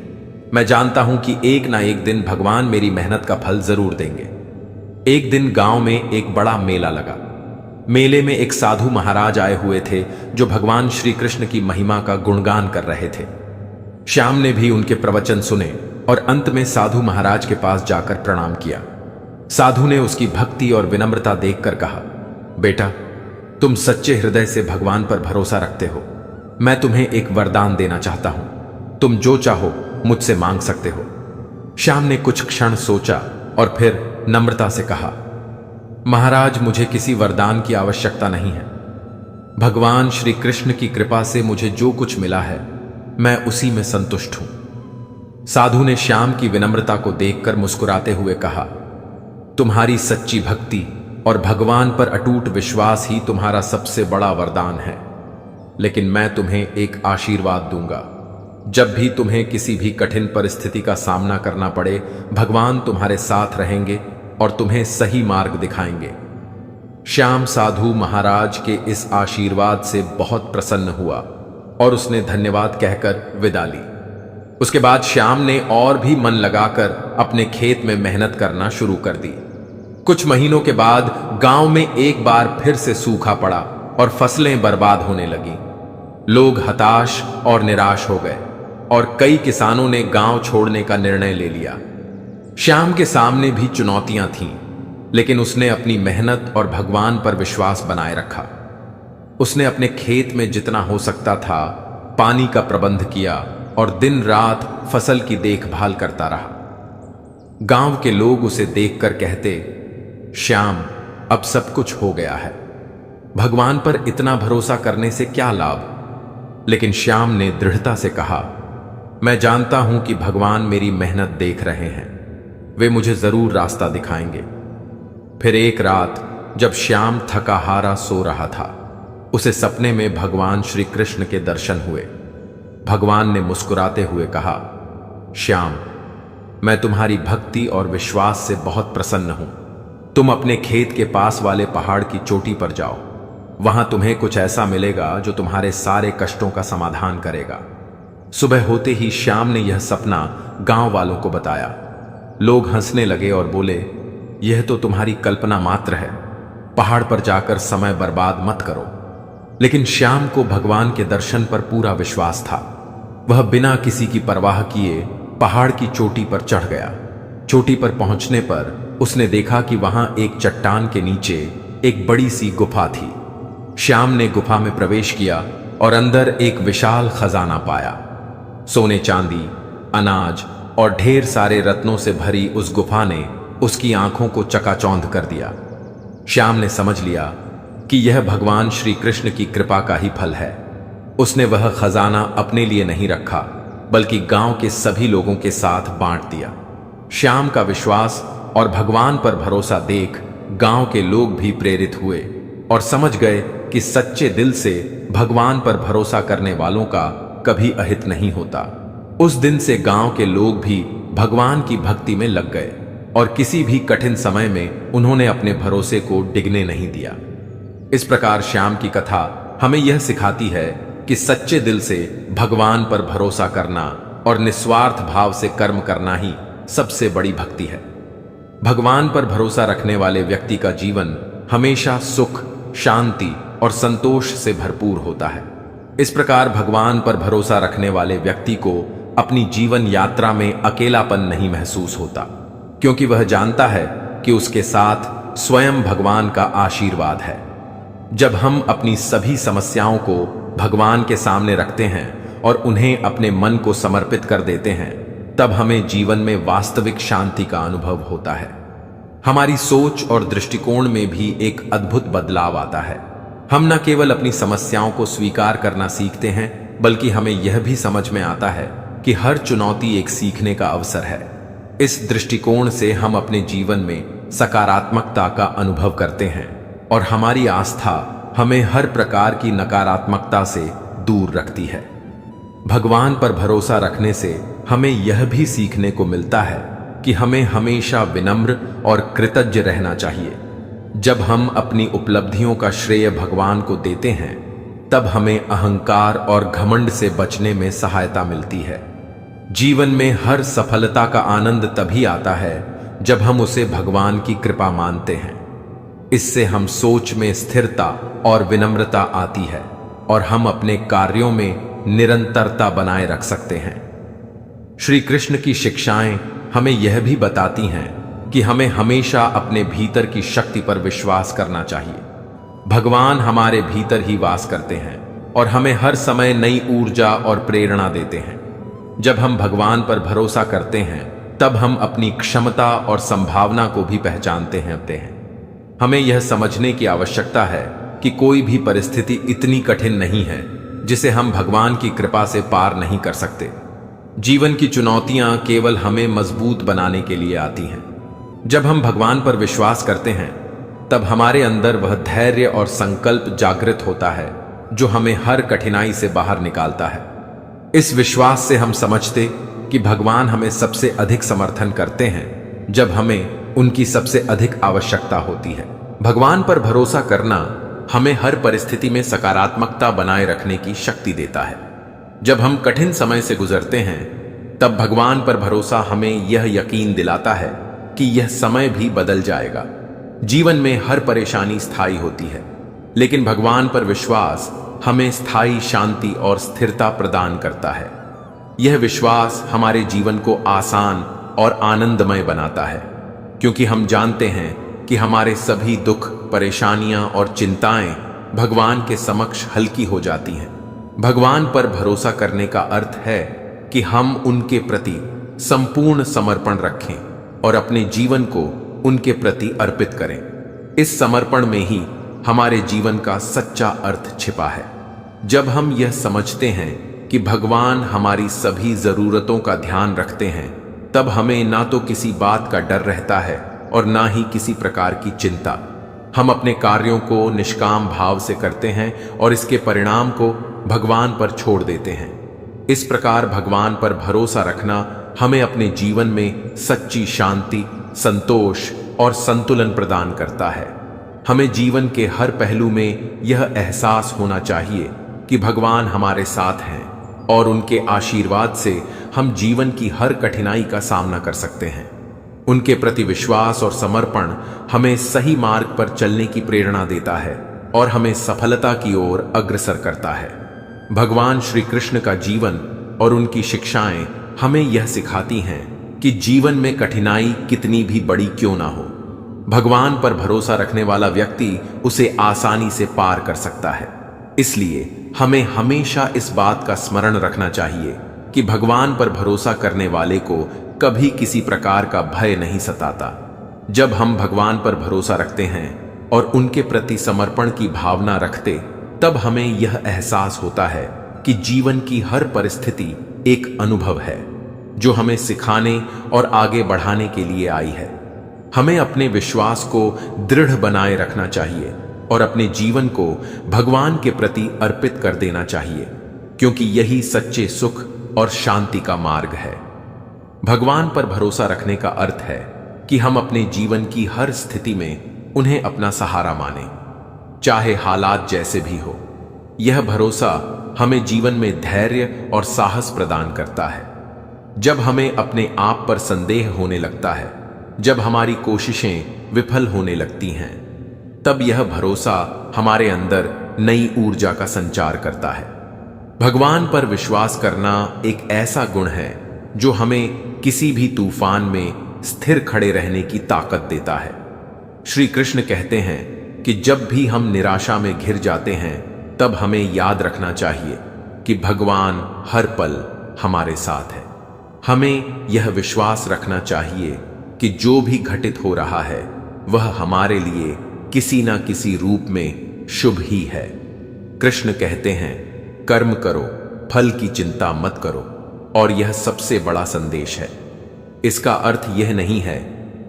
मैं जानता हूं कि एक ना एक दिन भगवान मेरी मेहनत का फल जरूर देंगे। एक दिन गांव में एक बड़ा मेला लगा। मेले में एक साधु महाराज आए हुए थे जो भगवान श्री कृष्ण की महिमा का गुणगान कर रहे थे। श्याम ने भी उनके प्रवचन सुने और अंत में साधु महाराज के पास जाकर प्रणाम किया। साधु ने उसकी भक्ति और विनम्रता देखकर कहा, बेटा, तुम सच्चे हृदय से भगवान पर भरोसा रखते हो। मैं तुम्हें एक वरदान देना चाहता हूं, तुम जो चाहो मुझसे मांग सकते हो। श्याम ने कुछ क्षण सोचा और फिर नम्रता से कहा, महाराज, मुझे किसी वरदान की आवश्यकता नहीं है। भगवान श्री कृष्ण की कृपा से मुझे जो कुछ मिला है मैं उसी में संतुष्ट हूं। साधु ने श्याम की विनम्रता को देखकर मुस्कुराते हुए कहा, तुम्हारी सच्ची भक्ति और भगवान पर अटूट विश्वास ही तुम्हारा सबसे बड़ा वरदान है। लेकिन मैं तुम्हें एक आशीर्वाद दूंगा, जब भी तुम्हें किसी भी कठिन परिस्थिति का सामना करना पड़े, भगवान तुम्हारे साथ रहेंगे और तुम्हें सही मार्ग दिखाएंगे। श्याम साधु महाराज के इस आशीर्वाद से बहुत प्रसन्न हुआ और उसने धन्यवाद कहकर विदा ली। उसके बाद श्याम ने और भी मन लगाकर अपने खेत में मेहनत करना शुरू कर दी। कुछ महीनों के बाद गांव में एक बार फिर से सूखा पड़ा और फसलें बर्बाद होने लगी। लोग हताश और निराश हो गए और कई किसानों ने गांव छोड़ने का निर्णय ले लिया। श्याम के सामने भी चुनौतियां थीं, लेकिन उसने अपनी मेहनत और भगवान पर विश्वास बनाए रखा। उसने अपने खेत में जितना हो सकता था पानी का प्रबंध किया और दिन रात फसल की देखभाल करता रहा। गांव के लोग उसे देखकर कहते, श्याम, अब सब कुछ हो गया है, भगवान पर इतना भरोसा करने से क्या लाभ? लेकिन श्याम ने दृढ़ता से कहा, मैं जानता हूं कि भगवान मेरी मेहनत देख रहे हैं, वे मुझे जरूर रास्ता दिखाएंगे। फिर एक रात जब श्याम थका हारा सो रहा था, उसे सपने में भगवान श्री कृष्ण के दर्शन हुए। भगवान ने मुस्कुराते हुए कहा, श्याम, मैं तुम्हारी भक्ति और विश्वास से बहुत प्रसन्न हूं। तुम अपने खेत के पास वाले पहाड़ की चोटी पर जाओ, वहां तुम्हें कुछ ऐसा मिलेगा जो तुम्हारे सारे कष्टों का समाधान करेगा। सुबह होते ही श्याम ने यह सपना गांव वालों को बताया। लोग हंसने लगे और बोले, यह तो तुम्हारी कल्पना मात्र है, पहाड़ पर जाकर समय बर्बाद मत करो। लेकिन श्याम को भगवान के दर्शन पर पूरा विश्वास था। वह बिना किसी की परवाह किए पहाड़ की चोटी पर चढ़ गया। चोटी पर पहुंचने पर उसने देखा कि वहां एक चट्टान के नीचे एक बड़ी सी गुफा थी। श्याम ने गुफा में प्रवेश किया और अंदर एक विशाल खजाना पाया। सोने चांदी, अनाज और ढेर सारे रत्नों से भरी उस गुफा ने उसकी आंखों को चकाचौंध कर दिया। श्याम ने समझ लिया कि यह भगवान श्री कृष्ण की कृपा का ही फल है। उसने वह खजाना अपने लिए नहीं रखा, बल्कि गांव के सभी लोगों के साथ बांट दिया। श्याम का विश्वास और भगवान पर भरोसा देख गांव के लोग भी प्रेरित हुए और समझ गए कि सच्चे दिल से भगवान पर भरोसा करने वालों का कभी अहित नहीं होता। उस दिन से गांव के लोग भी भगवान की भक्ति में लग गए और किसी भी कठिन समय में उन्होंने अपने भरोसे को डिगने नहीं दिया। इस प्रकार श्याम की कथा हमें यह सिखाती है कि सच्चे दिल से भगवान पर भरोसा करना और निस्वार्थ भाव से कर्म करना ही सबसे बड़ी भक्ति है। भगवान पर भरोसा रखने वाले व्यक्ति का जीवन हमेशा सुख, शांति और संतोष से भरपूर होता है। इस प्रकार भगवान पर भरोसा रखने वाले व्यक्ति को अपनी जीवन यात्रा में अकेलापन नहीं महसूस होता, क्योंकि वह जानता है कि उसके साथ स्वयं भगवान का आशीर्वाद है। जब हम अपनी सभी समस्याओं को भगवान के सामने रखते हैं और उन्हें अपने मन को समर्पित कर देते हैं, तब हमें जीवन में वास्तविक शांति का अनुभव होता है। हमारी सोच और दृष्टिकोण में भी एक अद्भुत बदलाव आता है। हम न केवल अपनी समस्याओं को स्वीकार करना सीखते हैं, बल्कि हमें यह भी समझ में आता है कि हर चुनौती एक सीखने का अवसर है। इस दृष्टिकोण से हम अपने जीवन में सकारात्मकता का अनुभव करते हैं और हमारी आस्था हमें हर प्रकार की नकारात्मकता से दूर रखती है। भगवान पर भरोसा रखने से हमें यह भी सीखने को मिलता है कि हमें हमेशा विनम्र और कृतज्ञ रहना चाहिए। जब हम अपनी उपलब्धियों का श्रेय भगवान को देते हैं, तब हमें अहंकार और घमंड से बचने में सहायता मिलती है। जीवन में हर सफलता का आनंद तभी आता है जब हम उसे भगवान की कृपा मानते हैं। इससे हम सोच में स्थिरता और विनम्रता आती है और हम अपने कार्यों में निरंतरता बनाए रख सकते हैं। श्री कृष्ण की शिक्षाएं हमें यह भी बताती हैं कि हमें हमेशा अपने भीतर की शक्ति पर विश्वास करना चाहिए। भगवान हमारे भीतर ही वास करते हैं और हमें हर समय नई ऊर्जा और प्रेरणा देते हैं। जब हम भगवान पर भरोसा करते हैं, तब हम अपनी क्षमता और संभावना को भी पहचानते हैं। हमें यह समझने की आवश्यकता है कि कोई भी परिस्थिति इतनी कठिन नहीं है जिसे हम भगवान की कृपा से पार नहीं कर सकते। जीवन की चुनौतियां केवल हमें मजबूत बनाने के लिए आती हैं। जब हम भगवान पर विश्वास करते हैं, तब हमारे अंदर वह धैर्य और संकल्प जागृत होता है जो हमें हर कठिनाई से बाहर निकालता है। इस विश्वास से हम समझते कि भगवान हमें सबसे अधिक समर्थन करते हैं जब हमें उनकी सबसे अधिक आवश्यकता होती है। भगवान पर भरोसा करना हमें हर परिस्थिति में सकारात्मकता बनाए रखने की शक्ति देता है। जब हम कठिन समय से गुजरते हैं, तब भगवान पर भरोसा हमें यह यकीन दिलाता है कि यह समय भी बदल जाएगा। जीवन में हर परेशानी स्थायी होती है, लेकिन भगवान पर विश्वास हमें स्थायी शांति और स्थिरता प्रदान करता है। यह विश्वास हमारे जीवन को आसान और आनंदमय बनाता है, क्योंकि हम जानते हैं कि हमारे सभी दुख, परेशानियां और चिंताएं भगवान के समक्ष हल्की हो जाती हैं। भगवान पर भरोसा करने का अर्थ है कि हम उनके प्रति संपूर्ण समर्पण रखें और अपने जीवन को उनके प्रति अर्पित करें। इस समर्पण में ही हमारे जीवन का सच्चा अर्थ छिपा है। जब हम यह समझते हैं कि भगवान हमारी सभी जरूरतों का ध्यान रखते हैं, तब हमें ना तो किसी बात का डर रहता है और ना ही किसी प्रकार की चिंता। हम अपने कार्यों को निष्काम भाव से करते हैं और इसके परिणाम को भगवान पर छोड़ देते हैं। इस प्रकार भगवान पर भरोसा रखना हमें अपने जीवन में सच्ची शांति, संतोष और संतुलन प्रदान करता है। हमें जीवन के हर पहलू में यह एहसास होना चाहिए कि भगवान हमारे साथ हैं और उनके आशीर्वाद से हम जीवन की हर कठिनाई का सामना कर सकते हैं। उनके प्रति विश्वास और समर्पण हमें सही मार्ग पर चलने की प्रेरणा देता है और हमें सफलता की ओर अग्रसर करता है। भगवान श्री कृष्ण का जीवन और उनकी शिक्षाएं हमें यह सिखाती हैं कि जीवन में कठिनाई कितनी भी बड़ी क्यों ना हो, भगवान पर भरोसा रखने वाला व्यक्ति उसे आसानी से पार कर सकता है। इसलिए हमें हमेशा इस बात का स्मरण रखना चाहिए कि भगवान पर भरोसा करने वाले को कभी किसी प्रकार का भय नहीं सताता। जब हम भगवान पर भरोसा रखते हैं और उनके प्रति समर्पण की भावना रखते, तब हमें यह एहसास होता है कि जीवन की हर परिस्थिति एक अनुभव है जो हमें सिखाने और आगे बढ़ाने के लिए आई है। हमें अपने विश्वास को दृढ़ बनाए रखना चाहिए और अपने जीवन को भगवान के प्रति अर्पित कर देना चाहिए, क्योंकि यही सच्चे सुख और शांति का मार्ग है। भगवान पर भरोसा रखने का अर्थ है कि हम अपने जीवन की हर स्थिति में उन्हें अपना सहारा माने, चाहे हालात जैसे भी हो। यह भरोसा हमें जीवन में धैर्य और साहस प्रदान करता है। जब हमें अपने आप पर संदेह होने लगता है, जब हमारी कोशिशें विफल होने लगती हैं, तब यह भरोसा हमारे अंदर नई ऊर्जा का संचार करता है। भगवान पर विश्वास करना एक ऐसा गुण है जो हमें किसी भी तूफान में स्थिर खड़े रहने की ताकत देता है। श्री कृष्ण कहते हैं कि जब भी हम निराशा में घिर जाते हैं, तब हमें याद रखना चाहिए कि भगवान हर पल हमारे साथ है। हमें यह विश्वास रखना चाहिए कि जो भी घटित हो रहा है वह हमारे लिए किसी ना किसी रूप में शुभ ही है। कृष्ण कहते हैं, कर्म करो, फल की चिंता मत करो, और यह सबसे बड़ा संदेश है। इसका अर्थ यह नहीं है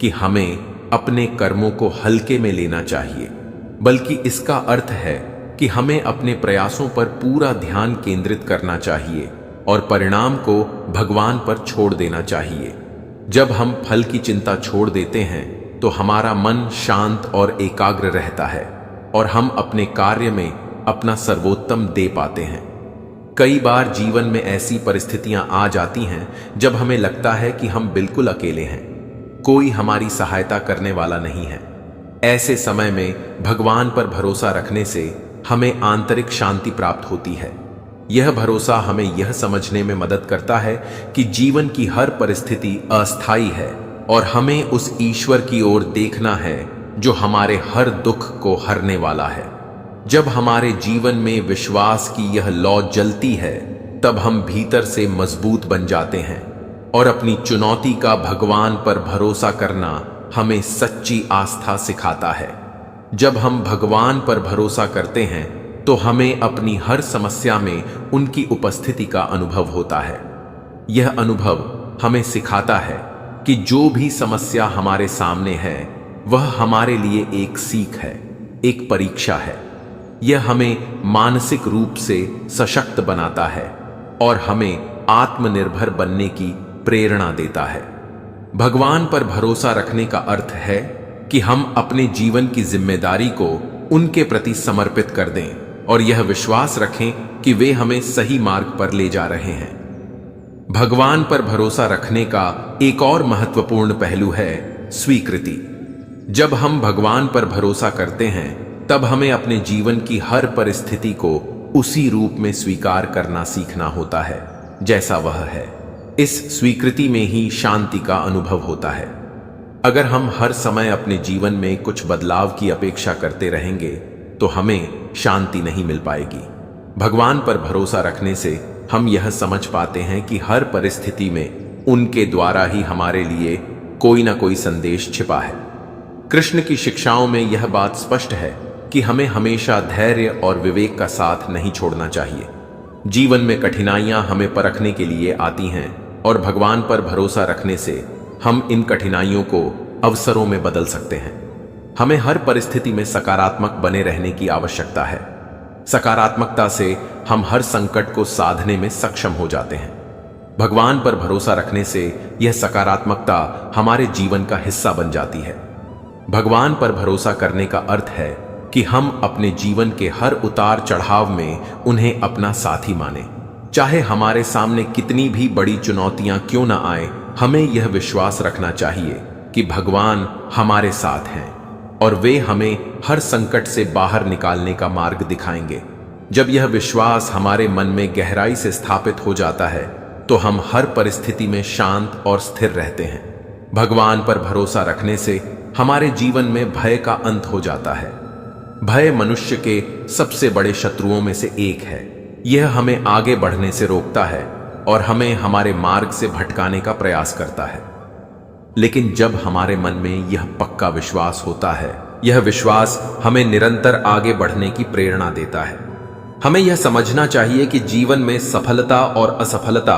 कि हमें अपने कर्मों को हल्के में लेना चाहिए, बल्कि इसका अर्थ है कि हमें अपने प्रयासों पर पूरा ध्यान केंद्रित करना चाहिए और परिणाम को भगवान पर छोड़ देना चाहिए। जब हम फल की चिंता छोड़ देते हैं तो हमारा मन शांत और एकाग्र रहता है और हम अपने कार्य में अपना सर्वोत्तम दे पाते हैं। कई बार जीवन में ऐसी परिस्थितियां आ जाती हैं जब हमें लगता है कि हम बिल्कुल अकेले हैं, कोई हमारी सहायता करने वाला नहीं है। ऐसे समय में भगवान पर भरोसा रखने से हमें आंतरिक शांति प्राप्त होती है। यह भरोसा हमें यह समझने में मदद करता है कि जीवन की हर परिस्थिति अस्थायी है और हमें उस ईश्वर की ओर देखना है जो हमारे हर दुख को हरने वाला है। जब हमारे जीवन में विश्वास की यह लौ जलती है, तब हम भीतर से मजबूत बन जाते हैं और अपनी चुनौती का भगवान पर भरोसा करना हमें सच्ची आस्था सिखाता है। जब हम भगवान पर भरोसा करते हैं तो हमें अपनी हर समस्या में उनकी उपस्थिति का अनुभव होता है। यह अनुभव हमें सिखाता है कि जो भी समस्या हमारे सामने है वह हमारे लिए एक सीख है, एक परीक्षा है। यह हमें मानसिक रूप से सशक्त बनाता है और हमें आत्मनिर्भर बनने की प्रेरणा देता है। भगवान पर भरोसा रखने का अर्थ है कि हम अपने जीवन की जिम्मेदारी को उनके प्रति समर्पित कर दें और यह विश्वास रखें कि वे हमें सही मार्ग पर ले जा रहे हैं। भगवान पर भरोसा रखने का एक और महत्वपूर्ण पहलू है स्वीकृति। जब हम भगवान पर भरोसा करते हैं, तब हमें अपने जीवन की हर परिस्थिति को उसी रूप में स्वीकार करना सीखना होता है जैसा वह है। इस स्वीकृति में ही शांति का अनुभव होता है। अगर हम हर समय अपने जीवन में कुछ बदलाव की अपेक्षा करते रहेंगे तो हमें शांति नहीं मिल पाएगी। भगवान पर भरोसा रखने से हम यह समझ पाते हैं कि हर परिस्थिति में उनके द्वारा ही हमारे लिए कोई ना कोई संदेश छिपा है। कृष्ण की शिक्षाओं में यह बात स्पष्ट है कि हमें हमेशा धैर्य और विवेक का साथ नहीं छोड़ना चाहिए। जीवन में कठिनाइयां हमें परखने के लिए आती हैं और भगवान पर भरोसा रखने से हम इन कठिनाइयों को अवसरों में बदल सकते हैं। हमें हर परिस्थिति में सकारात्मक बने रहने की आवश्यकता है। सकारात्मकता से हम हर संकट को साधने में सक्षम हो जाते हैं। भगवान पर भरोसा रखने से यह सकारात्मकता हमारे जीवन का हिस्सा बन जाती है। भगवान पर भरोसा करने का अर्थ है कि हम अपने जीवन के हर उतार चढ़ाव में उन्हें अपना साथी माने। चाहे हमारे सामने कितनी भी बड़ी चुनौतियां क्यों ना आए, हमें यह विश्वास रखना चाहिए कि भगवान हमारे साथ हैं और वे हमें हर संकट से बाहर निकालने का मार्ग दिखाएंगे। जब यह विश्वास हमारे मन में गहराई से स्थापित हो जाता है तो हम हर परिस्थिति में शांत और स्थिर रहते हैं। भगवान पर भरोसा रखने से हमारे जीवन में भय का अंत हो जाता है। भय मनुष्य के सबसे बड़े शत्रुओं में से एक है। यह हमें आगे बढ़ने से रोकता है और हमें हमारे मार्ग से भटकाने का प्रयास करता है। लेकिन जब हमारे मन में यह पक्का विश्वास होता है, यह विश्वास हमें निरंतर आगे बढ़ने की प्रेरणा देता है। हमें यह समझना चाहिए कि जीवन में सफलता और असफलता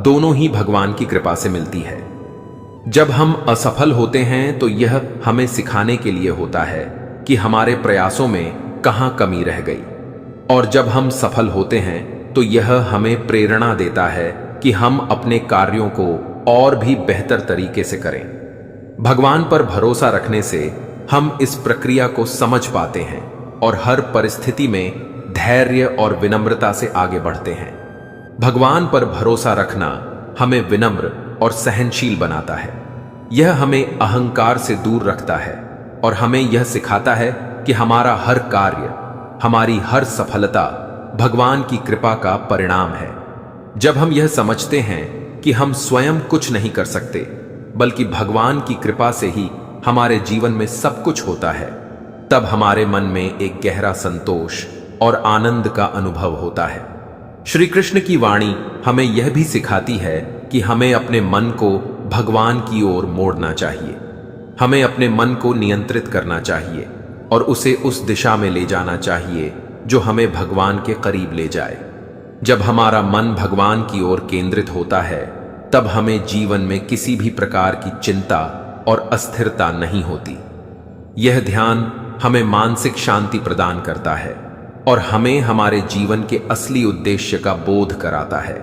दोनों ही भगवान की कृपा से मिलती है। जब हम असफल होते हैं तो यह हमें सिखाने के लिए होता है कि हमारे प्रयासों में कहां कमी रह गई, और जब हम सफल होते हैं तो यह हमें प्रेरणा देता है कि हम अपने कार्यों को और भी बेहतर तरीके से करें। भगवान पर भरोसा रखने से हम इस प्रक्रिया को समझ पाते हैं और हर परिस्थिति में धैर्य और विनम्रता से आगे बढ़ते हैं। भगवान पर भरोसा रखना हमें विनम्र और सहनशील बनाता है। यह हमें अहंकार से दूर रखता है और हमें यह सिखाता है कि हमारा हर कार्य, हमारी हर सफलता भगवान की कृपा का परिणाम है। जब हम यह समझते हैं कि हम स्वयं कुछ नहीं कर सकते, बल्कि भगवान की कृपा से ही हमारे जीवन में सब कुछ होता है, तब हमारे मन में एक गहरा संतोष और आनंद का अनुभव होता है। श्री कृष्ण की वाणी हमें यह भी सिखाती है कि हमें अपने मन को भगवान की ओर मोड़ना चाहिए। हमें अपने मन को नियंत्रित करना चाहिए और उसे उस दिशा में ले जाना चाहिए जो हमें भगवान के करीब ले जाए। जब हमारा मन भगवान की ओर केंद्रित होता है, तब हमें जीवन में किसी भी प्रकार की चिंता और अस्थिरता नहीं होती। यह ध्यान हमें मानसिक शांति प्रदान करता है और हमें हमारे जीवन के असली उद्देश्य का बोध कराता है।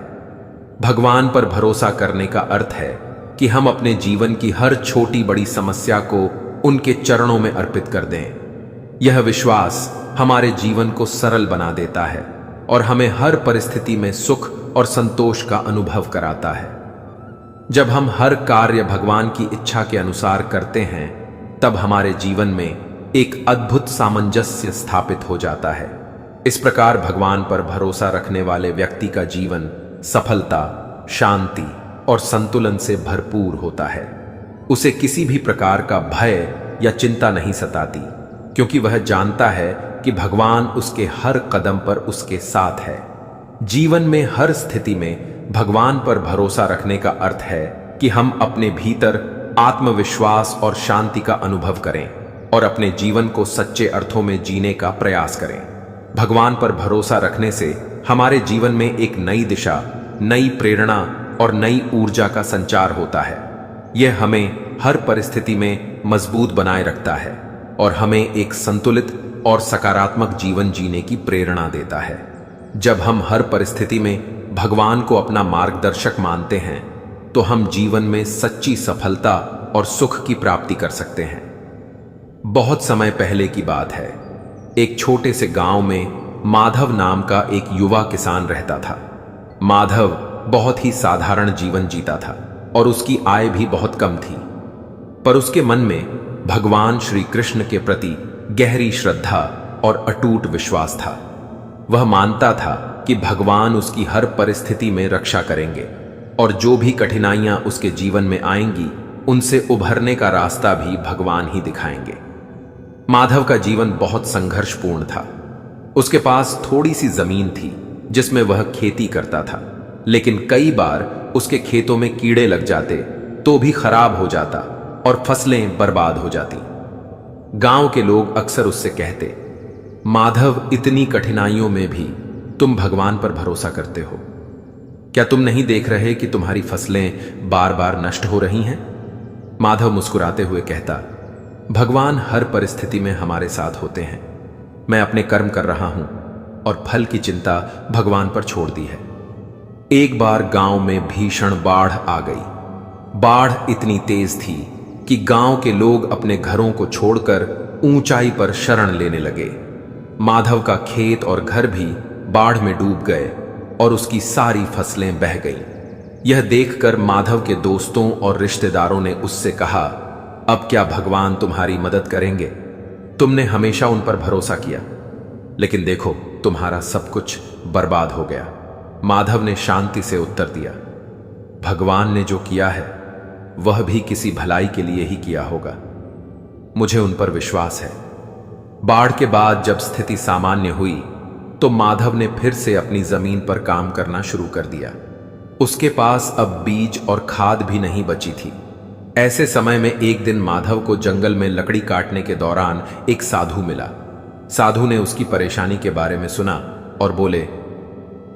भगवान पर भरोसा करने का अर्थ है कि हम अपने जीवन की हर छोटी बड़ी समस्या को उनके चरणों में अर्पित कर दें। यह विश्वास हमारे जीवन को सरल बना देता है और हमें हर परिस्थिति में सुख और संतोष का अनुभव कराता है। जब हम हर कार्य भगवान की इच्छा के अनुसार करते हैं, तब हमारे जीवन में एक अद्भुत सामंजस्य स्थापित हो जाता है। इस प्रकार भगवान पर भरोसा रखने वाले व्यक्ति का जीवन सफलता, शांति और संतुलन से भरपूर होता है। उसे किसी भी प्रकार का भय या चिंता नहीं सताती, क्योंकि वह जानता है कि भगवान उसके हर कदम पर उसके साथ है। जीवन में हर स्थिति में भगवान पर भरोसा रखने का अर्थ है कि हम अपने भीतर आत्मविश्वास और शांति का अनुभव करें और अपने जीवन को सच्चे अर्थों में जीने का प्रयास करें। भगवान पर भरोसा रखने से हमारे जीवन में एक नई दिशा, नई प्रेरणा और नई ऊर्जा का संचार होता है। यह हमें हर परिस्थिति में मजबूत बनाए रखता है और हमें एक संतुलित और सकारात्मक जीवन जीने की प्रेरणा देता है। जब हम हर परिस्थिति में भगवान को अपना मार्गदर्शक मानते हैं, तो हम जीवन में सच्ची सफलता और सुख की प्राप्ति कर सकते हैं। बहुत समय पहले की बात है। एक छोटे से गांव में माधव नाम का एक युवा किसान रहता था। माधव बहुत ही साधारण जीवन जीता था और उसकी आय भी बहुत कम थी, पर उसके मन में भगवान श्री कृष्ण के प्रति गहरी श्रद्धा और अटूट विश्वास था। वह मानता था कि भगवान उसकी हर परिस्थिति में रक्षा करेंगे और जो भी कठिनाइयां उसके जीवन में आएंगी, उनसे उभरने का रास्ता भी भगवान ही दिखाएंगे। माधव का जीवन बहुत संघर्षपूर्ण था। उसके पास थोड़ी सी जमीन थी जिसमें वह खेती करता था, लेकिन कई बार उसके खेतों में कीड़े लग जाते तो भी खराब हो जाता और फसलें बर्बाद हो जाती। गांव के लोग अक्सर उससे कहते, माधव, इतनी कठिनाइयों में भी तुम भगवान पर भरोसा करते हो, क्या तुम नहीं देख रहे कि तुम्हारी फसलें बार बार नष्ट हो रही हैं? माधव मुस्कुराते हुए कहता, भगवान हर परिस्थिति में हमारे साथ होते हैं। मैं अपने कर्म कर रहा हूं और फल की चिंता भगवान पर छोड़ दी है। एक बार गांव में भीषण बाढ़ आ गई। बाढ़ इतनी तेज थी कि गांव के लोग अपने घरों को छोड़कर ऊंचाई पर शरण लेने लगे। माधव का खेत और घर भी बाढ़ में डूब गए और उसकी सारी फसलें बह गईं। यह देखकर माधव के दोस्तों और रिश्तेदारों ने उससे कहा, अब क्या भगवान तुम्हारी मदद करेंगे? तुमने हमेशा उन पर भरोसा किया, लेकिन देखो तुम्हारा सब कुछ बर्बाद हो गया। माधव ने शांति से उत्तर दिया, भगवान ने जो किया है वह भी किसी भलाई के लिए ही किया होगा। मुझे उन पर विश्वास है। बाढ़ के बाद जब स्थिति सामान्य हुई तो माधव ने फिर से अपनी जमीन पर काम करना शुरू कर दिया। उसके पास अब बीज और खाद भी नहीं बची थी। ऐसे समय में एक दिन माधव को जंगल में लकड़ी काटने के दौरान एक साधु मिला। साधु ने उसकी परेशानी के बारे में सुना और बोले,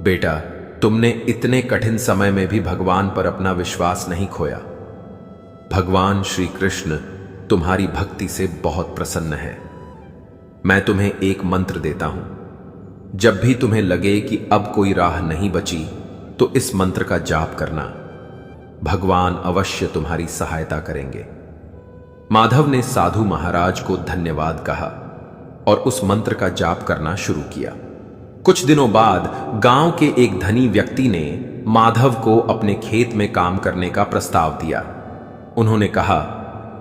बेटा, तुमने इतने कठिन समय में भी भगवान पर अपना विश्वास नहीं खोया। भगवान श्री कृष्ण तुम्हारी भक्ति से बहुत प्रसन्न है। मैं तुम्हें एक मंत्र देता हूं। जब भी तुम्हें लगे कि अब कोई राह नहीं बची तो इस मंत्र का जाप करना। भगवान अवश्य तुम्हारी सहायता करेंगे। माधव ने साधु महाराज को धन्यवाद कहा और उस मंत्र का जाप करना शुरू किया। कुछ दिनों बाद गांव के एक धनी व्यक्ति ने माधव को अपने खेत में काम करने का प्रस्ताव दिया। उन्होंने कहा,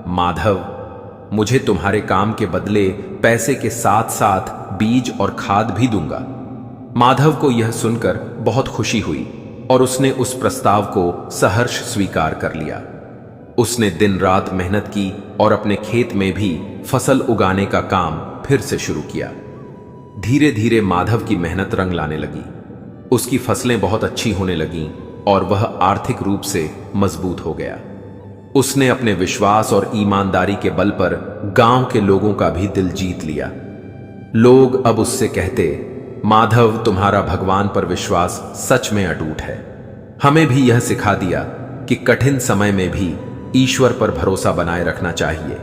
माधव, मुझे तुम्हारे काम के बदले पैसे के साथ साथ बीज और खाद भी दूंगा। माधव को यह सुनकर बहुत खुशी हुई और उसने उस प्रस्ताव को सहर्ष स्वीकार कर लिया। उसने दिन रात मेहनत की और अपने खेत में भी फसल उगाने का काम फिर से शुरू किया। धीरे धीरे माधव की मेहनत रंग लाने लगी। उसकी फसलें बहुत अच्छी होने लगीं और वह आर्थिक रूप से मजबूत हो गया। उसने अपने विश्वास और ईमानदारी के बल पर गांव के लोगों का भी दिल जीत लिया। लोग अब उससे कहते, माधव, तुम्हारा भगवान पर विश्वास सच में अटूट है। हमें भी यह सिखा दिया कि कठिन समय में भी ईश्वर पर भरोसा बनाए रखना चाहिए।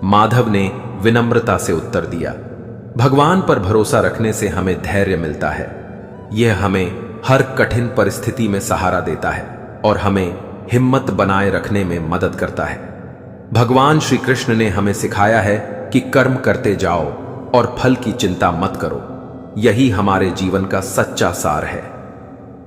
माधव ने विनम्रता से उत्तर दिया, भगवान पर भरोसा रखने से हमें धैर्य मिलता है। यह हमें हर कठिन परिस्थिति में सहारा देता है और हमें हिम्मत बनाए रखने में मदद करता है। भगवान श्री कृष्ण ने हमें सिखाया है कि कर्म करते जाओ और फल की चिंता मत करो। यही हमारे जीवन का सच्चा सार है।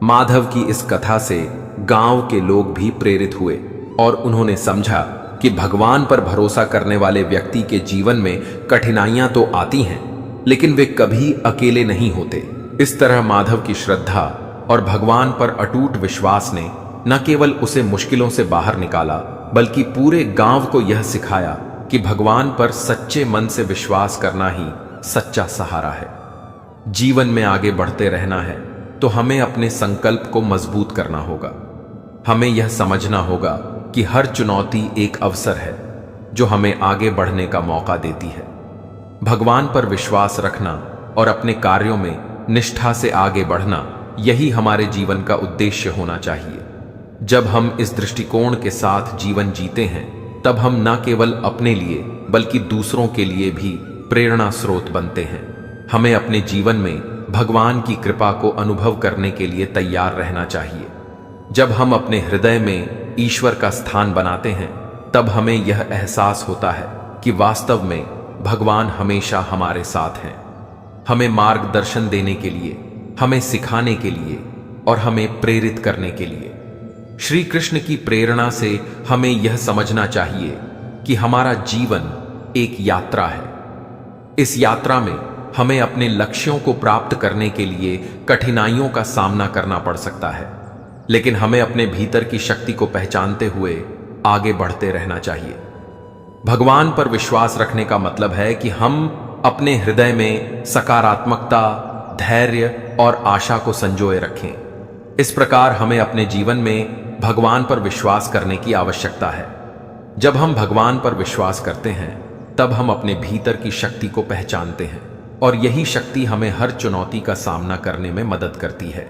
माधव की इस कथा से गांव के लोग भी प्रेरित हुए और उन्होंने समझा कि भगवान पर भरोसा करने वाले व्यक्ति के जीवन में कठिनाइयां तो आती हैं, लेकिन वे कभी अकेले नहीं होते। इस तरह माधव की श्रद्धा और भगवान पर अटूट विश्वास ने न केवल उसे मुश्किलों से बाहर निकाला, बल्कि पूरे गांव को यह सिखाया कि भगवान पर सच्चे मन से विश्वास करना ही सच्चा सहारा है। जीवन में आगे बढ़ते रहना है तो हमें अपने संकल्प को मजबूत करना होगा। हमें यह समझना होगा कि हर चुनौती एक अवसर है जो हमें आगे बढ़ने का मौका देती है। भगवान पर विश्वास रखना और अपने कार्यों में निष्ठा से आगे बढ़ना, यही हमारे जीवन का उद्देश्य होना चाहिए। जब हम इस दृष्टिकोण के साथ जीवन जीते हैं, तब हम न केवल अपने लिए बल्कि दूसरों के लिए भी प्रेरणा स्रोत बनते हैं। हमें अपने जीवन में भगवान की कृपा को अनुभव करने के लिए तैयार रहना चाहिए। जब हम अपने हृदय में ईश्वर का स्थान बनाते हैं, तब हमें यह एहसास होता है कि वास्तव में भगवान हमेशा हमारे साथ हैं। हमें मार्गदर्शन देने के लिए, हमें सिखाने के लिए और हमें प्रेरित करने के लिए। श्री कृष्ण की प्रेरणा से हमें यह समझना चाहिए कि हमारा जीवन एक यात्रा है। इस यात्रा में हमें अपने लक्ष्यों को प्राप्त करने के लिए कठिनाइयों का सामना करना पड़ सकता है, लेकिन हमें अपने भीतर की शक्ति को पहचानते हुए आगे बढ़ते रहना चाहिए। भगवान पर विश्वास रखने का मतलब है कि हम अपने हृदय में सकारात्मकता, धैर्य और आशा को संजोए रखें। इस प्रकार हमें अपने जीवन में भगवान पर विश्वास करने की आवश्यकता है। जब हम भगवान पर विश्वास करते हैं, तब हम अपने भीतर की शक्ति को पहचानते हैं और यही शक्ति हमें हर चुनौती का सामना करने में मदद करती है।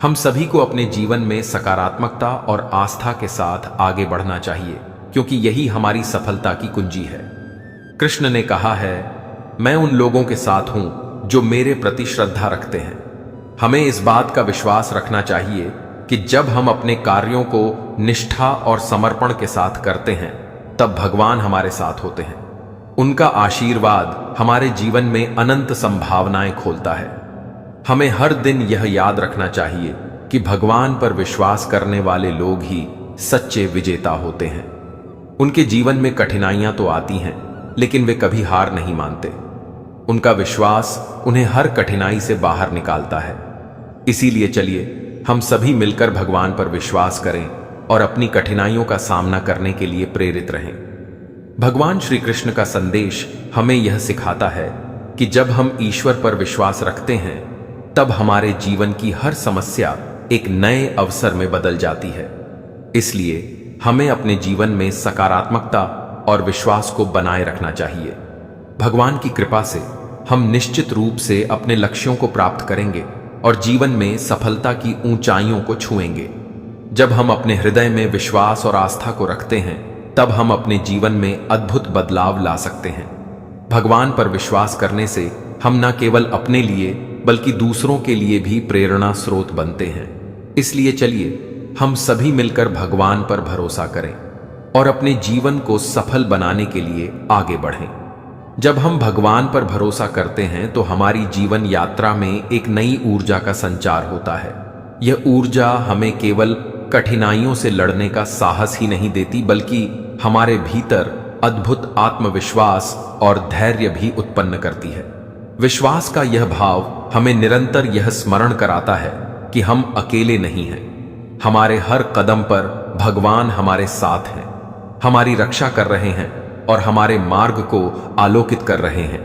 हम सभी को अपने जीवन में सकारात्मकता और आस्था के साथ आगे बढ़ना चाहिए, क्योंकि यही हमारी सफलता की कुंजी है। कृष्ण ने कहा है, मैं उन लोगों के साथ हूं जो मेरे प्रति श्रद्धा रखते हैं। हमें इस बात का विश्वास रखना चाहिए कि जब हम अपने कार्यों को निष्ठा और समर्पण के साथ करते हैं, तब भगवान हमारे साथ होते हैं। उनका आशीर्वाद हमारे जीवन में अनंत संभावनाएं खोलता है। हमें हर दिन यह याद रखना चाहिए कि भगवान पर विश्वास करने वाले लोग ही सच्चे विजेता होते हैं। उनके जीवन में कठिनाइयां तो आती हैं, लेकिन वे कभी हार नहीं मानते। उनका विश्वास उन्हें हर कठिनाई से बाहर निकालता है। इसीलिए चलिए हम सभी मिलकर भगवान पर विश्वास करें और अपनी कठिनाइयों का सामना करने के लिए प्रेरित रहें। भगवान श्री कृष्ण का संदेश हमें यह सिखाता है कि जब हम ईश्वर पर विश्वास रखते हैं, तब हमारे जीवन की हर समस्या एक नए अवसर में बदल जाती है। इसलिए हमें अपने जीवन में सकारात्मकता और विश्वास को बनाए रखना चाहिए। भगवान की कृपा से हम निश्चित रूप से अपने लक्ष्यों को प्राप्त करेंगे और जीवन में सफलता की ऊंचाइयों को छुएंगे। जब हम अपने हृदय में विश्वास और आस्था को रखते हैं, तब हम अपने जीवन में अद्भुत बदलाव ला सकते हैं। भगवान पर विश्वास करने से हम न केवल अपने लिए बल्कि दूसरों के लिए भी प्रेरणा स्रोत बनते हैं। इसलिए चलिए हम सभी मिलकर भगवान पर भरोसा करें और अपने जीवन को सफल बनाने के लिए आगे बढ़ें। जब हम भगवान पर भरोसा करते हैं तो हमारी जीवन यात्रा में एक नई ऊर्जा का संचार होता है। यह ऊर्जा हमें केवल कठिनाइयों से लड़ने का साहस ही नहीं देती, बल्कि हमारे भीतर अद्भुत आत्मविश्वास और धैर्य भी उत्पन्न करती है। विश्वास का यह भाव हमें निरंतर यह स्मरण कराता है कि हम अकेले नहीं हैं। हमारे हर कदम पर भगवान हमारे साथ हैं, हमारी रक्षा कर रहे हैं और हमारे मार्ग को आलोकित कर रहे हैं।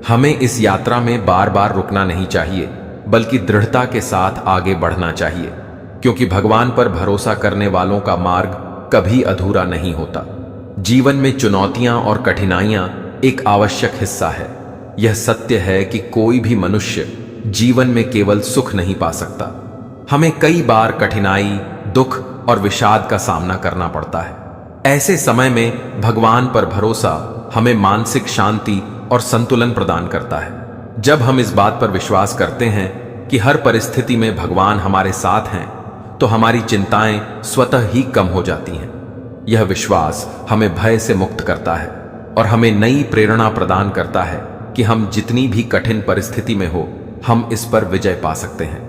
हमें इस यात्रा में बार बार रुकना नहीं चाहिए, बल्कि दृढ़ता के साथ आगे बढ़ना चाहिए, क्योंकि भगवान पर भरोसा करने वालों का मार्ग कभी अधूरा नहीं होता। जीवन में चुनौतियां और कठिनाइयां एक आवश्यक हिस्सा है। यह सत्य है कि कोई भी मनुष्य जीवन में केवल सुख नहीं पा सकता। हमें कई बार कठिनाई, दुख और विषाद का सामना करना पड़ता है। ऐसे समय में भगवान पर भरोसा हमें मानसिक शांति और संतुलन प्रदान करता है। जब हम इस बात पर विश्वास करते हैं कि हर परिस्थिति में भगवान हमारे साथ हैं, तो हमारी चिंताएं स्वतः ही कम हो जाती हैं। यह विश्वास हमें भय से मुक्त करता है और हमें नई प्रेरणा प्रदान करता है कि हम जितनी भी कठिन परिस्थिति में हो, हम इस पर विजय पा सकते हैं।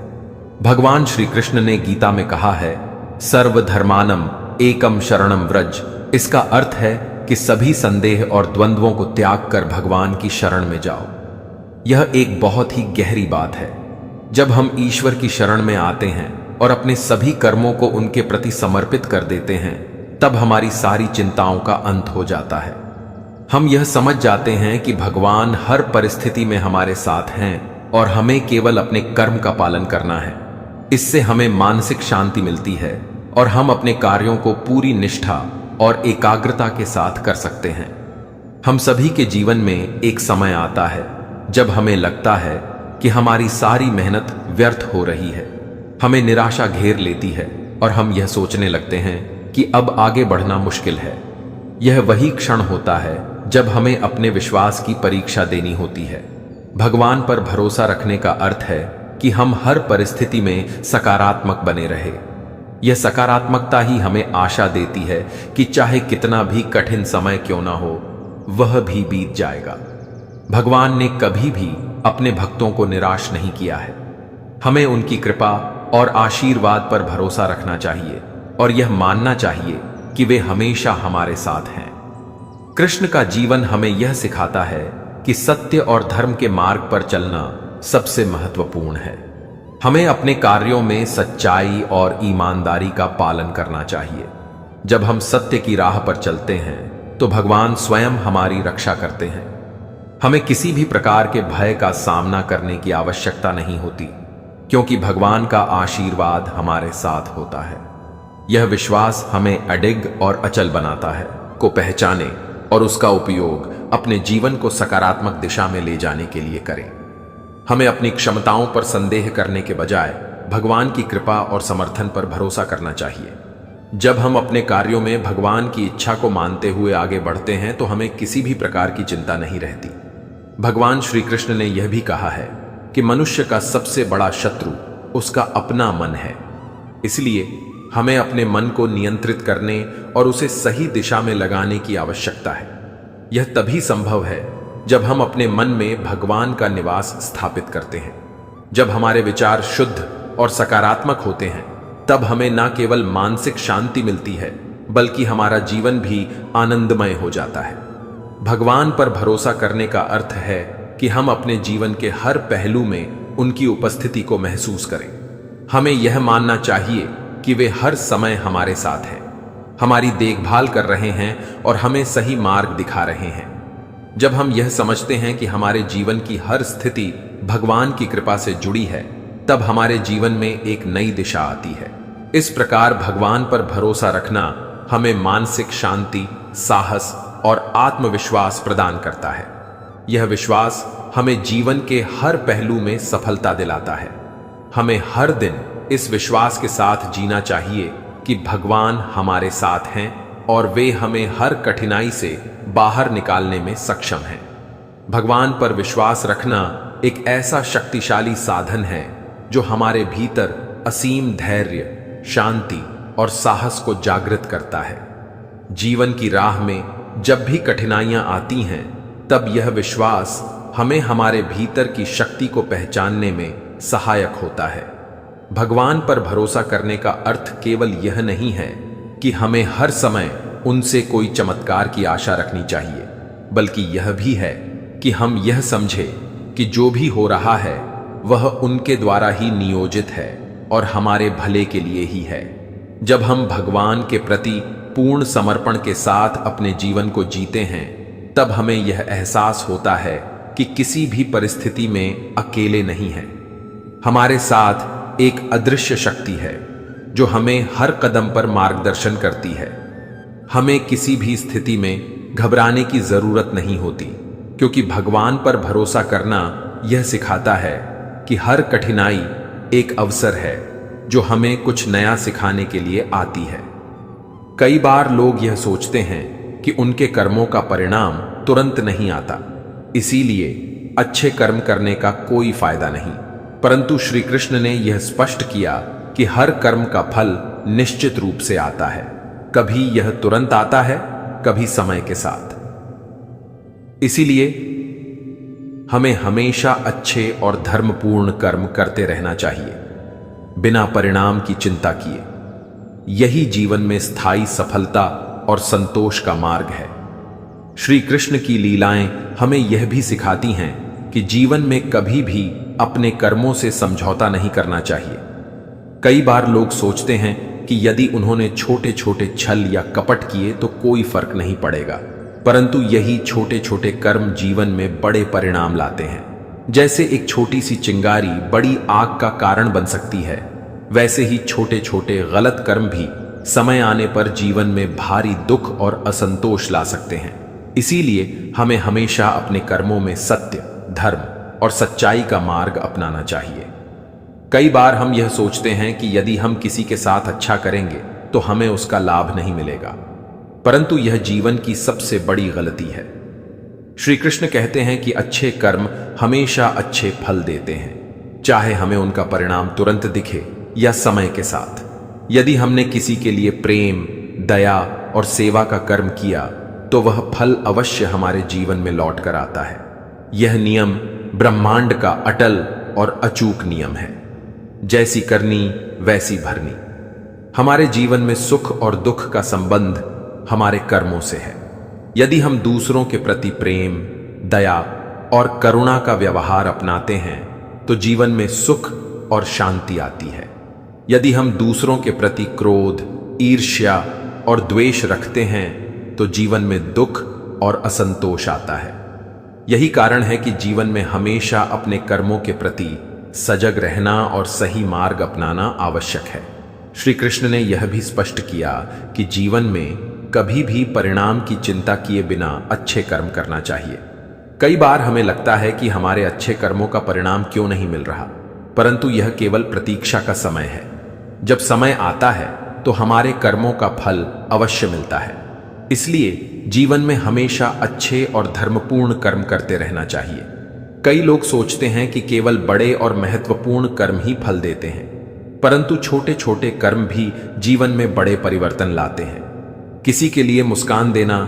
भगवान श्री कृष्ण ने गीता में कहा है, सर्वधर्मानम एकम शरणम व्रज। इसका अर्थ है कि सभी संदेह और द्वंद्वों को त्याग कर भगवान की शरण में जाओ। यह एक बहुत ही गहरी बात है। जब हम ईश्वर की शरण में आते हैं और अपने सभी कर्मों को उनके प्रति समर्पित कर देते हैं, तब हमारी सारी चिंताओं का अंत हो जाता है। हम यह समझ जाते हैं कि भगवान हर परिस्थिति में हमारे साथ हैं और हमें केवल अपने कर्म का पालन करना है। इससे हमें मानसिक शांति मिलती है और हम अपने कार्यों को पूरी निष्ठा और एकाग्रता के साथ कर सकते हैं। हम सभी के जीवन में एक समय आता है जब हमें लगता है कि हमारी सारी मेहनत व्यर्थ हो रही है। हमें निराशा घेर लेती है और हम यह सोचने लगते हैं कि अब आगे बढ़ना मुश्किल है। यह वही क्षण होता है जब हमें अपने विश्वास की परीक्षा देनी होती है। भगवान पर भरोसा रखने का अर्थ है कि हम हर परिस्थिति में सकारात्मक बने रहे। यह सकारात्मकता ही हमें आशा देती है कि चाहे कितना भी कठिन समय क्यों ना हो, वह भी बीत जाएगा। भगवान ने कभी भी अपने भक्तों को निराश नहीं किया है। हमें उनकी कृपा और आशीर्वाद पर भरोसा रखना चाहिए और यह मानना चाहिए कि वे हमेशा हमारे साथ हैं। कृष्ण का जीवन हमें यह सिखाता है कि सत्य और धर्म के मार्ग पर चलना सबसे महत्वपूर्ण है। हमें अपने कार्यों में सच्चाई और ईमानदारी का पालन करना चाहिए। जब हम सत्य की राह पर चलते हैं तो भगवान स्वयं हमारी रक्षा करते हैं। हमें किसी भी प्रकार के भय का सामना करने की आवश्यकता नहीं होती, क्योंकि भगवान का आशीर्वाद हमारे साथ होता है। यह विश्वास हमें अडिग और अचल बनाता है, को पहचाने और उसका उपयोग अपने जीवन को सकारात्मक दिशा में ले जाने के लिए करें। हमें अपनी क्षमताओं पर संदेह करने के बजाय भगवान की कृपा और समर्थन पर भरोसा करना चाहिए। जब हम अपने कार्यों में भगवान की इच्छा को मानते हुए आगे बढ़ते हैं तो हमें किसी भी प्रकार की चिंता नहीं रहती। भगवान श्री कृष्ण ने यह भी कहा है कि मनुष्य का सबसे बड़ा शत्रु उसका अपना मन है। इसलिए हमें अपने मन को नियंत्रित करने और उसे सही दिशा में लगाने की आवश्यकता है। यह तभी संभव है जब हम अपने मन में भगवान का निवास स्थापित करते हैं। जब हमारे विचार शुद्ध और सकारात्मक होते हैं, तब हमें न केवल मानसिक शांति मिलती है, बल्कि हमारा जीवन भी आनंदमय हो जाता है। भगवान पर भरोसा करने का अर्थ है कि हम अपने जीवन के हर पहलू में उनकी उपस्थिति को महसूस करें। हमें यह मानना चाहिए कि वे हर समय हमारे साथ हैं, हमारी देखभाल कर रहे हैं और हमें सही मार्ग दिखा रहे हैं। जब हम यह समझते हैं कि हमारे जीवन की हर स्थिति भगवान की कृपा से जुड़ी है, तब हमारे जीवन में एक नई दिशा आती है। इस प्रकार भगवान पर भरोसा रखना हमें मानसिक शांति, साहस और आत्मविश्वास प्रदान करता है। यह विश्वास हमें जीवन के हर पहलू में सफलता दिलाता है। हमें हर दिन इस विश्वास के साथ जीना चाहिए कि भगवान हमारे साथ हैं और वे हमें हर कठिनाई से बाहर निकालने में सक्षम हैं। भगवान पर विश्वास रखना एक ऐसा शक्तिशाली साधन है जो हमारे भीतर असीम धैर्य, शांति और साहस को जागृत करता है। जीवन की राह में जब भी कठिनाइयां आती हैं, तब यह विश्वास हमें हमारे भीतर की शक्ति को पहचानने में सहायक होता है। भगवान पर भरोसा करने का अर्थ केवल यह नहीं है कि हमें हर समय उनसे कोई चमत्कार की आशा रखनी चाहिए, बल्कि यह भी है कि हम यह समझें कि जो भी हो रहा है वह उनके द्वारा ही नियोजित है और हमारे भले के लिए ही है। जब हम भगवान के प्रति पूर्ण समर्पण के साथ अपने जीवन को जीते हैं, तब हमें यह एहसास होता है कि किसी भी परिस्थिति में अकेले नहीं हैं। हमारे साथ एक अदृश्य शक्ति है जो हमें हर कदम पर मार्गदर्शन करती है। हमें किसी भी स्थिति में घबराने की जरूरत नहीं होती, क्योंकि भगवान पर भरोसा करना यह सिखाता है कि हर कठिनाई एक अवसर है जो हमें कुछ नया सिखाने के लिए आती है। कई बार लोग यह सोचते हैं कि उनके कर्मों का परिणाम तुरंत नहीं आता, इसीलिए अच्छे कर्म करने का कोई फायदा नहीं। परंतु श्री कृष्ण ने यह स्पष्ट किया कि हर कर्म का फल निश्चित रूप से आता है। कभी यह तुरंत आता है, कभी समय के साथ। इसीलिए हमें हमेशा अच्छे और धर्मपूर्ण कर्म करते रहना चाहिए, बिना परिणाम की चिंता किए। यही जीवन में स्थायी सफलता और संतोष का मार्ग है। श्री कृष्ण की लीलाएं हमें यह भी सिखाती हैं कि जीवन में कभी भी अपने कर्मों से समझौता नहीं करना चाहिए। कई बार लोग सोचते हैं कि यदि उन्होंने छोटे छोटे छल या कपट किए तो कोई फर्क नहीं पड़ेगा, परंतु यही छोटे छोटे कर्म जीवन में बड़े परिणाम लाते हैं। जैसे एक छोटी सी चिंगारी बड़ी आग का कारण बन सकती है, वैसे ही छोटे छोटे गलत कर्म भी समय आने पर जीवन में भारी दुख और असंतोष ला सकते हैं। इसीलिए हमें हमेशा अपने कर्मों में सत्य, धर्म और सच्चाई का मार्ग अपनाना चाहिए। कई बार हम यह सोचते हैं कि यदि हम किसी के साथ अच्छा करेंगे तो हमें उसका लाभ नहीं मिलेगा, परंतु यह जीवन की सबसे बड़ी गलती है। श्री कृष्ण कहते हैं कि अच्छे कर्म हमेशा अच्छे फल देते हैं, चाहे हमें उनका परिणाम तुरंत दिखे या समय के साथ। यदि हमने किसी के लिए प्रेम, दया और सेवा का कर्म किया तो वह फल अवश्य हमारे जीवन में लौट कर आता है। यह नियम ब्रह्मांड का अटल और अचूक नियम है। जैसी करनी वैसी भरनी। हमारे जीवन में सुख और दुख का संबंध हमारे कर्मों से है। यदि हम दूसरों के प्रति प्रेम, दया और करुणा का व्यवहार अपनाते हैं तो जीवन में सुख और शांति आती है। यदि हम दूसरों के प्रति क्रोध, ईर्ष्या और द्वेष रखते हैं तो जीवन में दुख और असंतोष आता है। यही कारण है कि जीवन में हमेशा अपने कर्मों के प्रति सजग रहना और सही मार्ग अपनाना आवश्यक है। श्री कृष्ण ने यह भी स्पष्ट किया कि जीवन में कभी भी परिणाम की चिंता किए बिना अच्छे कर्म करना चाहिए। कई बार हमें लगता है कि हमारे अच्छे कर्मों का परिणाम क्यों नहीं मिल रहा, परंतु यह केवल प्रतीक्षा का समय है। जब समय आता है तो हमारे कर्मों का फल अवश्य मिलता है। इसलिए जीवन में हमेशा अच्छे और धर्मपूर्ण कर्म करते रहना चाहिए। कई लोग सोचते हैं कि केवल बड़े और महत्वपूर्ण कर्म ही फल देते हैं, परंतु छोटे छोटे कर्म भी जीवन में बड़े परिवर्तन लाते हैं। किसी के लिए मुस्कान देना,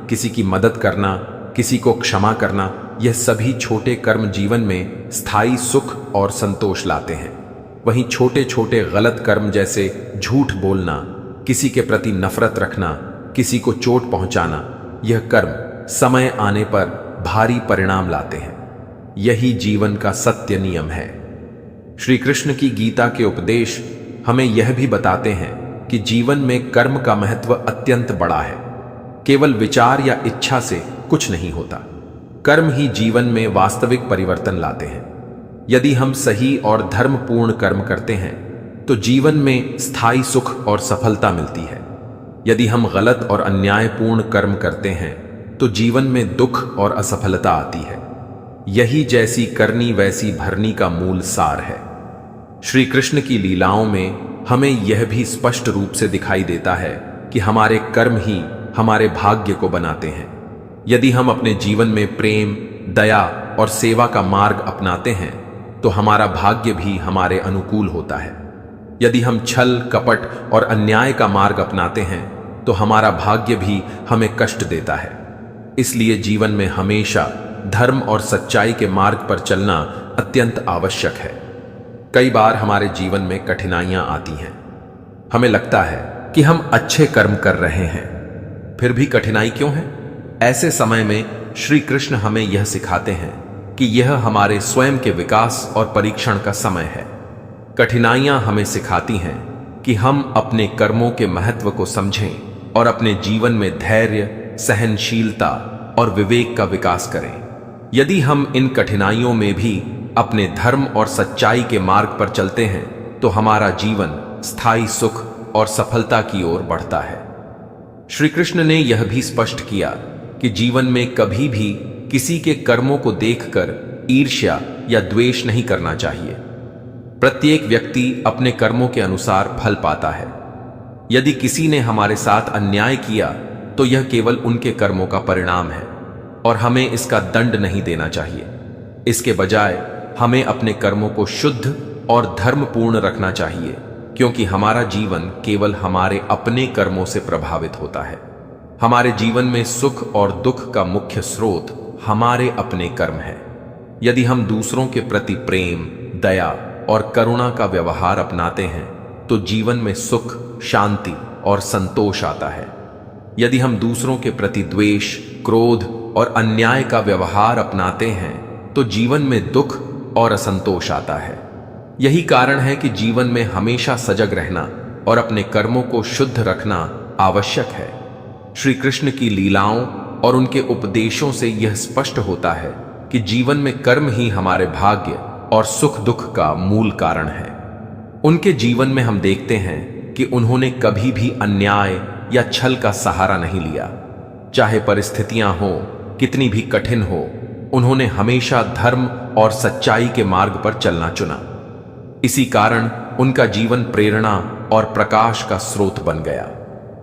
किसी की मदद करना, किसी को क्षमा करना, यह सभी छोटे कर्म जीवन में स्थायी सुख और संतोष लाते हैं। वहीं छोटे छोटे गलत कर्म जैसे झूठ बोलना, किसी के प्रति नफरत रखना, किसी को चोट पहुंचाना, यह कर्म समय आने पर भारी परिणाम लाते हैं। यही जीवन का सत्य नियम है। श्री कृष्ण की गीता के उपदेश हमें यह भी बताते हैं कि जीवन में कर्म का महत्व अत्यंत बड़ा है। केवल विचार या इच्छा से कुछ नहीं होता। कर्म ही जीवन में वास्तविक परिवर्तन लाते हैं। यदि हम सही और धर्मपूर्ण कर्म करते हैं तो जीवन में स्थायी सुख और सफलता मिलती है। यदि हम गलत और अन्यायपूर्ण कर्म करते हैं तो जीवन में दुख और असफलता आती है। यही जैसी करनी वैसी भरनी का मूल सार है। श्री कृष्ण की लीलाओं में हमें यह भी स्पष्ट रूप से दिखाई देता है कि हमारे कर्म ही हमारे भाग्य को बनाते हैं। यदि हम अपने जीवन में प्रेम, दया और सेवा का मार्ग अपनाते हैं तो हमारा भाग्य भी हमारे अनुकूल होता है। यदि हम छल, कपट और अन्याय का मार्ग अपनाते हैं तो हमारा भाग्य भी हमें कष्ट देता है। इसलिए जीवन में हमेशा धर्म और सच्चाई के मार्ग पर चलना अत्यंत आवश्यक है। कई बार हमारे जीवन में कठिनाइयां आती हैं। हमें लगता है कि हम अच्छे कर्म कर रहे हैं, फिर भी कठिनाई क्यों है? ऐसे समय में श्री कृष्ण हमें यह सिखाते हैं कि यह हमारे स्वयं के विकास और परीक्षण का समय है। कठिनाइयां हमें सिखाती हैं कि हम अपने कर्मों के महत्व को समझें और अपने जीवन में धैर्य, सहनशीलता और विवेक का विकास करें। यदि हम इन कठिनाइयों में भी अपने धर्म और सच्चाई के मार्ग पर चलते हैं तो हमारा जीवन स्थायी सुख और सफलता की ओर बढ़ता है। श्री कृष्ण ने यह भी स्पष्ट किया कि जीवन में कभी भी किसी के कर्मों को देखकर ईर्ष्या या द्वेष नहीं करना चाहिए। प्रत्येक व्यक्ति अपने कर्मों के अनुसार फल पाता है। यदि किसी ने हमारे साथ अन्याय किया तो यह केवल उनके कर्मों का परिणाम है और हमें इसका दंड नहीं देना चाहिए। इसके बजाय हमें अपने कर्मों को शुद्ध और धर्मपूर्ण रखना चाहिए, क्योंकि हमारा जीवन केवल हमारे अपने कर्मों से प्रभावित होता है। हमारे जीवन में सुख और दुख का मुख्य स्रोत हमारे अपने कर्म है। यदि हम दूसरों के प्रति प्रेम, दया और करुणा का व्यवहार अपनाते हैं तो जीवन में सुख, शांति और संतोष आता है। यदि हम दूसरों के प्रति द्वेष, क्रोध और अन्याय का व्यवहार अपनाते हैं तो जीवन में दुख और असंतोष आता है। यही कारण है कि जीवन में हमेशा सजग रहना और अपने कर्मों को शुद्ध रखना आवश्यक है। श्री कृष्ण की लीलाओं और उनके उपदेशों से यह स्पष्ट होता है कि जीवन में कर्म ही हमारे भाग्य और सुख दुख का मूल कारण है। उनके जीवन में हम देखते हैं कि उन्होंने कभी भी अन्याय या छल का सहारा नहीं लिया। चाहे परिस्थितियां हो कितनी भी कठिन हो, उन्होंने हमेशा धर्म और सच्चाई के मार्ग पर चलना चुना। इसी कारण उनका जीवन प्रेरणा और प्रकाश का स्रोत बन गया।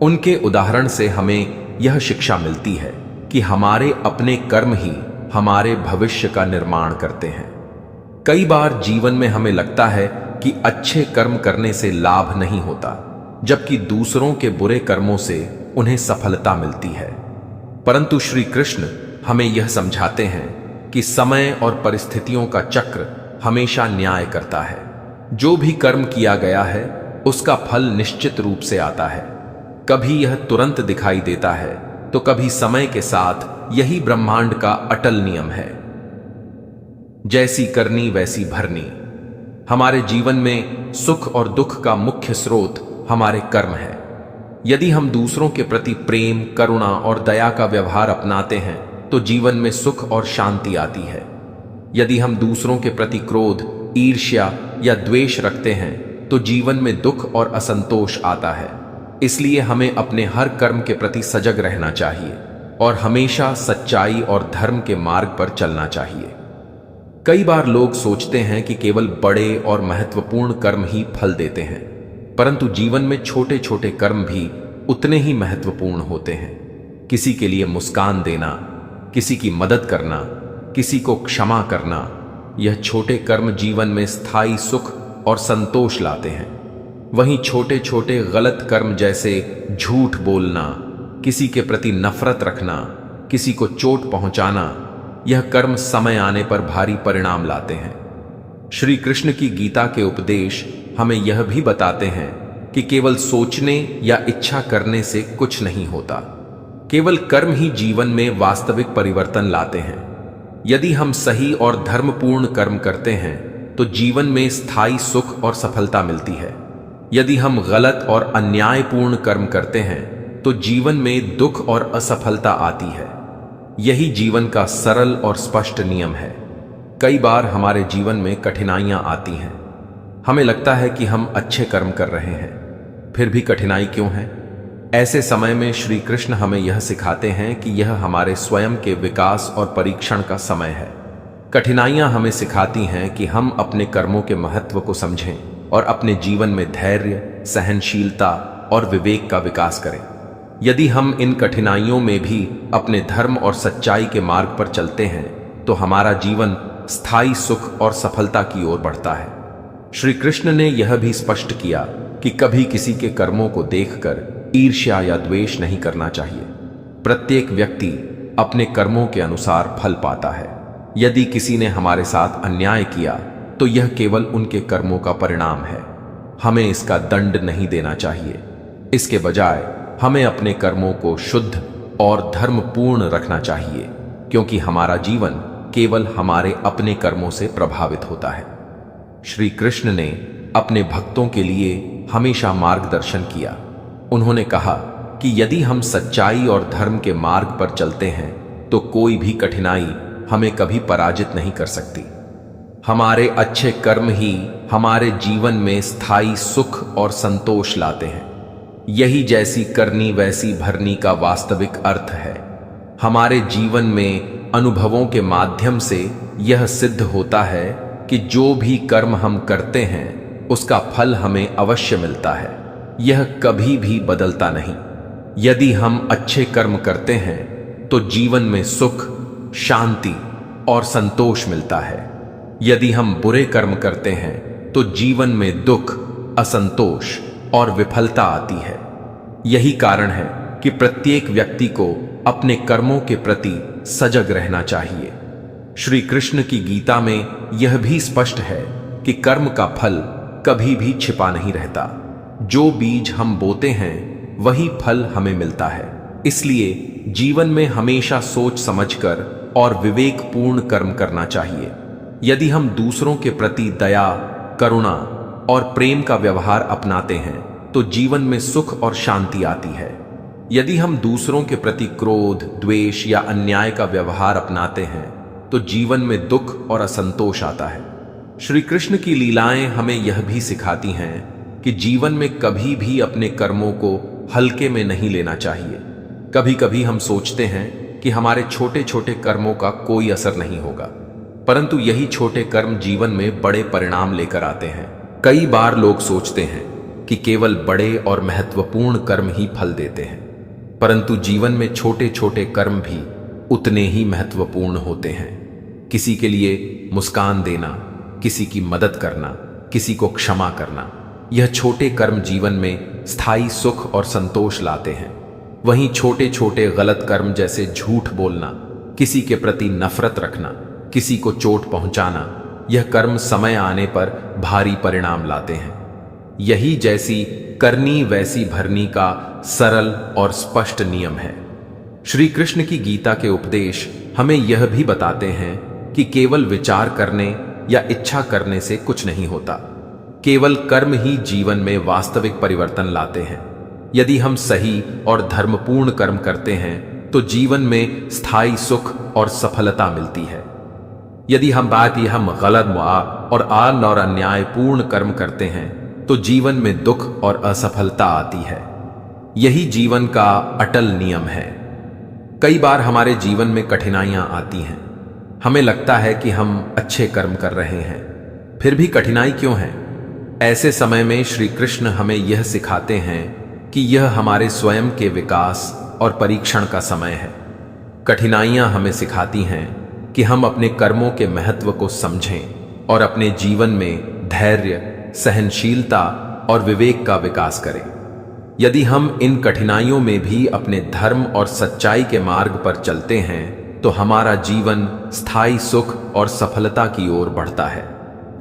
उनके उदाहरण से हमें यह शिक्षा मिलती है कि हमारे अपने कर्म ही हमारे भविष्य का निर्माण करते हैं। कई बार जीवन में हमें लगता है कि अच्छे कर्म करने से लाभ नहीं होता, जबकि दूसरों के बुरे कर्मों से उन्हें सफलता मिलती है। परंतु श्री कृष्ण हमें यह समझाते हैं कि समय और परिस्थितियों का चक्र हमेशा न्याय करता है। जो भी कर्म किया गया है उसका फल निश्चित रूप से आता है। कभी यह तुरंत दिखाई देता है तो कभी समय के साथ। यही ब्रह्मांड का अटल नियम है। जैसी करनी वैसी भरनी। हमारे जीवन में सुख और दुख का मुख्य स्रोत हमारे कर्म है। यदि हम दूसरों के प्रति प्रेम, करुणा और दया का व्यवहार अपनाते हैं तो जीवन में सुख और शांति आती है। यदि हम दूसरों के प्रति क्रोध, ईर्ष्या या द्वेष रखते हैं तो जीवन में दुख और असंतोष आता है। इसलिए हमें अपने हर कर्म के प्रति सजग रहना चाहिए और हमेशा सच्चाई और धर्म के मार्ग पर चलना चाहिए। कई बार लोग सोचते हैं कि केवल बड़े और महत्वपूर्ण कर्म ही फल देते हैं, परंतु जीवन में छोटे छोटे कर्म भी उतने ही महत्वपूर्ण होते हैं। किसी के लिए मुस्कान देना, किसी की मदद करना, किसी को क्षमा करना, यह छोटे कर्म जीवन में स्थायी सुख और संतोष लाते हैं। वहीं छोटे छोटे गलत कर्म जैसे झूठ बोलना, किसी के प्रति नफरत रखना, किसी को चोट पहुंचाना, यह कर्म समय आने पर भारी परिणाम लाते हैं। श्री कृष्ण की गीता के उपदेश हमें यह भी बताते हैं कि केवल सोचने या इच्छा करने से कुछ नहीं होता। केवल कर्म ही जीवन में वास्तविक परिवर्तन लाते हैं। यदि हम सही और धर्मपूर्ण कर्म करते हैं तो जीवन में स्थायी सुख और सफलता मिलती है। यदि हम गलत और अन्यायपूर्ण कर्म करते हैं तो जीवन में दुख और असफलता आती है। यही जीवन का सरल और स्पष्ट नियम है। कई बार हमारे जीवन में कठिनाइयां आती हैं। हमें लगता है कि हम अच्छे कर्म कर रहे हैं, फिर भी कठिनाई क्यों है? ऐसे समय में श्री कृष्ण हमें यह सिखाते हैं कि यह हमारे स्वयं के विकास और परीक्षण का समय है। कठिनाइयां हमें सिखाती हैं कि हम अपने कर्मों के महत्व को समझें और अपने जीवन में धैर्य, सहनशीलता और विवेक का विकास करें। यदि हम इन कठिनाइयों में भी अपने धर्म और सच्चाई के मार्ग पर चलते हैं तो हमारा जीवन स्थायी सुख और सफलता की ओर बढ़ता है। श्री कृष्ण ने यह भी स्पष्ट किया कि कभी किसी के कर्मों को देखकर ईर्ष्या या द्वेष नहीं करना चाहिए। प्रत्येक व्यक्ति अपने कर्मों के अनुसार फल पाता है। यदि किसी ने हमारे साथ अन्याय किया तो यह केवल उनके कर्मों का परिणाम है। हमें इसका दंड नहीं देना चाहिए। इसके बजाय हमें अपने कर्मों को शुद्ध और धर्मपूर्ण रखना चाहिए, क्योंकि हमारा जीवन केवल हमारे अपने कर्मों से प्रभावित होता है। श्री कृष्ण ने अपने भक्तों के लिए हमेशा मार्गदर्शन किया। उन्होंने कहा कि यदि हम सच्चाई और धर्म के मार्ग पर चलते हैं तो कोई भी कठिनाई हमें कभी पराजित नहीं कर सकती। हमारे अच्छे कर्म ही हमारे जीवन में स्थायी सुख और संतोष लाते हैं। यही जैसी करनी वैसी भरनी का वास्तविक अर्थ है। हमारे जीवन में अनुभवों के माध्यम से यह सिद्ध होता है कि जो भी कर्म हम करते हैं उसका फल हमें अवश्य मिलता है। यह कभी भी बदलता नहीं। यदि हम अच्छे कर्म करते हैं तो जीवन में सुख, शांति और संतोष मिलता है। यदि हम बुरे कर्म करते हैं तो जीवन में दुख, असंतोष और विफलता आती है। यही कारण है कि प्रत्येक व्यक्ति को अपने कर्मों के प्रति सजग रहना चाहिए। श्री कृष्ण की गीता में यह भी स्पष्ट है कि कर्म का फल कभी भी छिपा नहीं रहता। जो बीज हम बोते हैं वही फल हमें मिलता है। इसलिए जीवन में हमेशा सोच समझकर और विवेकपूर्ण कर्म करना चाहिए। यदि हम दूसरों के प्रति दया, करुणा और प्रेम का व्यवहार अपनाते हैं तो जीवन में सुख और शांति आती है। यदि हम दूसरों के प्रति क्रोध, द्वेष या अन्याय का व्यवहार अपनाते हैं तो जीवन में दुख और असंतोष आता है। श्री कृष्ण की लीलाएं हमें यह भी सिखाती हैं कि जीवन में कभी भी अपने कर्मों को हल्के में नहीं लेना चाहिए। कभी कभी हम सोचते हैं कि हमारे छोटे छोटे कर्मों का कोई असर नहीं होगा, परंतु यही छोटे कर्म जीवन में बड़े परिणाम लेकर आते हैं। कई बार लोग सोचते हैं कि केवल बड़े और महत्वपूर्ण कर्म ही फल देते हैं, परंतु जीवन में छोटे छोटे कर्म भी उतने ही महत्वपूर्ण होते हैं। किसी के लिए मुस्कान देना, किसी की मदद करना, किसी को क्षमा करना, यह छोटे कर्म जीवन में स्थायी सुख और संतोष लाते हैं। वहीं छोटे छोटे गलत कर्म जैसे झूठ बोलना, किसी के प्रति नफरत रखना, किसी को चोट पहुंचाना, यह कर्म समय आने पर भारी परिणाम लाते हैं। यही जैसी करनी वैसी भरनी का सरल और स्पष्ट नियम है। श्री कृष्ण की गीता के उपदेश हमें यह भी बताते हैं कि केवल विचार करने या इच्छा करने से कुछ नहीं होता। केवल कर्म ही जीवन में वास्तविक परिवर्तन लाते हैं। यदि हम सही और धर्मपूर्ण कर्म करते हैं तो जीवन में स्थायी सुख और सफलता मिलती है। यदि हम गलत और आल और अन्यायपूर्ण कर्म करते हैं तो जीवन में दुख और असफलता आती है। यही जीवन का अटल नियम है। कई बार हमारे जीवन में कठिनाइयां आती हैं। हमें लगता है कि हम अच्छे कर्म कर रहे हैं, फिर भी कठिनाई क्यों है? ऐसे समय में श्री कृष्ण हमें यह सिखाते हैं कि यह हमारे स्वयं के विकास और परीक्षण का समय है। कठिनाइयां हमें सिखाती हैं कि हम अपने कर्मों के महत्व को समझें और अपने जीवन में धैर्य, सहनशीलता और विवेक का विकास करें। यदि हम इन कठिनाइयों में भी अपने धर्म और सच्चाई के मार्ग पर चलते हैं तो हमारा जीवन स्थायी सुख और सफलता की ओर बढ़ता है।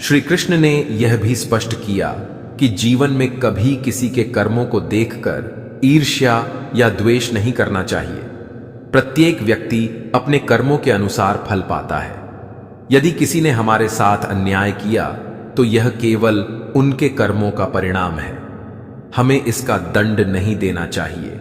श्री कृष्ण ने यह भी स्पष्ट किया कि जीवन में कभी किसी के कर्मों को देखकर ईर्ष्या या द्वेष नहीं करना चाहिए। प्रत्येक व्यक्ति अपने कर्मों के अनुसार फल पाता है। यदि किसी ने हमारे साथ अन्याय किया तो यह केवल उनके कर्मों का परिणाम है। हमें इसका दंड नहीं देना चाहिए।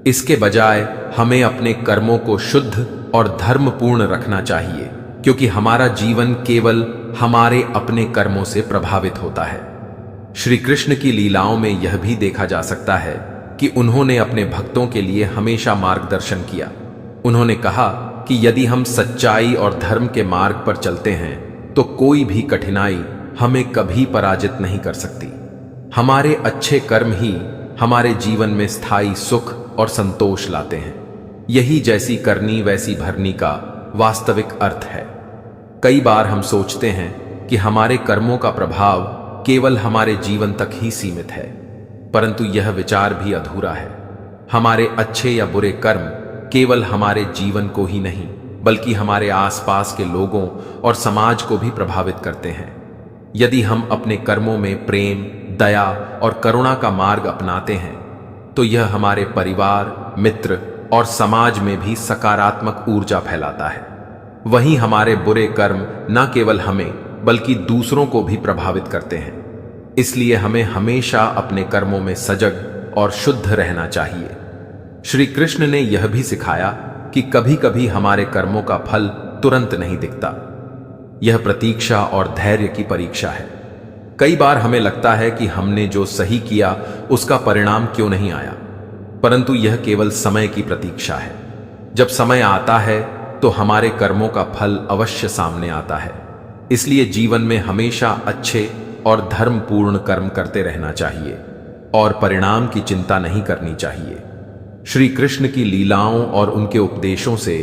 इसके बजाय हमें अपने कर्मों को शुद्ध और धर्मपूर्ण रखना चाहिए, क्योंकि हमारा जीवन केवल हमारे अपने कर्मों से प्रभावित होता है। श्री कृष्ण की लीलाओं में यह भी देखा जा सकता है कि उन्होंने अपने भक्तों के लिए हमेशा मार्गदर्शन किया। उन्होंने कहा कि यदि हम सच्चाई और धर्म के मार्ग पर चलते हैं तो कोई भी कठिनाई हमें कभी पराजित नहीं कर सकती। हमारे अच्छे कर्म ही हमारे जीवन में स्थायी सुख और संतोष लाते हैं। यही जैसी करनी वैसी भरनी का वास्तविक अर्थ है। कई बार हम सोचते हैं कि हमारे कर्मों का प्रभाव केवल हमारे जीवन तक ही सीमित है, परंतु यह विचार भी अधूरा है। हमारे अच्छे या बुरे कर्म केवल हमारे जीवन को ही नहीं बल्कि हमारे आसपास के लोगों और समाज को भी प्रभावित करते हैं। यदि हम अपने कर्मों में प्रेम, दया और करुणा का मार्ग अपनाते हैं तो यह हमारे परिवार, मित्र और समाज में भी सकारात्मक ऊर्जा फैलाता है। वहीं हमारे बुरे कर्म न केवल हमें बल्कि दूसरों को भी प्रभावित करते हैं। इसलिए हमें हमेशा अपने कर्मों में सजग और शुद्ध रहना चाहिए। श्री कृष्ण ने यह भी सिखाया कि कभी कभी हमारे कर्मों का फल तुरंत नहीं दिखता। यह प्रतीक्षा और धैर्य की परीक्षा है। कई बार हमें लगता है कि हमने जो सही किया उसका परिणाम क्यों नहीं आया, परंतु यह केवल समय की प्रतीक्षा है। जब समय आता है तो हमारे कर्मों का फल अवश्य सामने आता है। इसलिए जीवन में हमेशा अच्छे और धर्मपूर्ण कर्म करते रहना चाहिए और परिणाम की चिंता नहीं करनी चाहिए। श्री कृष्ण की लीलाओं और उनके उपदेशों से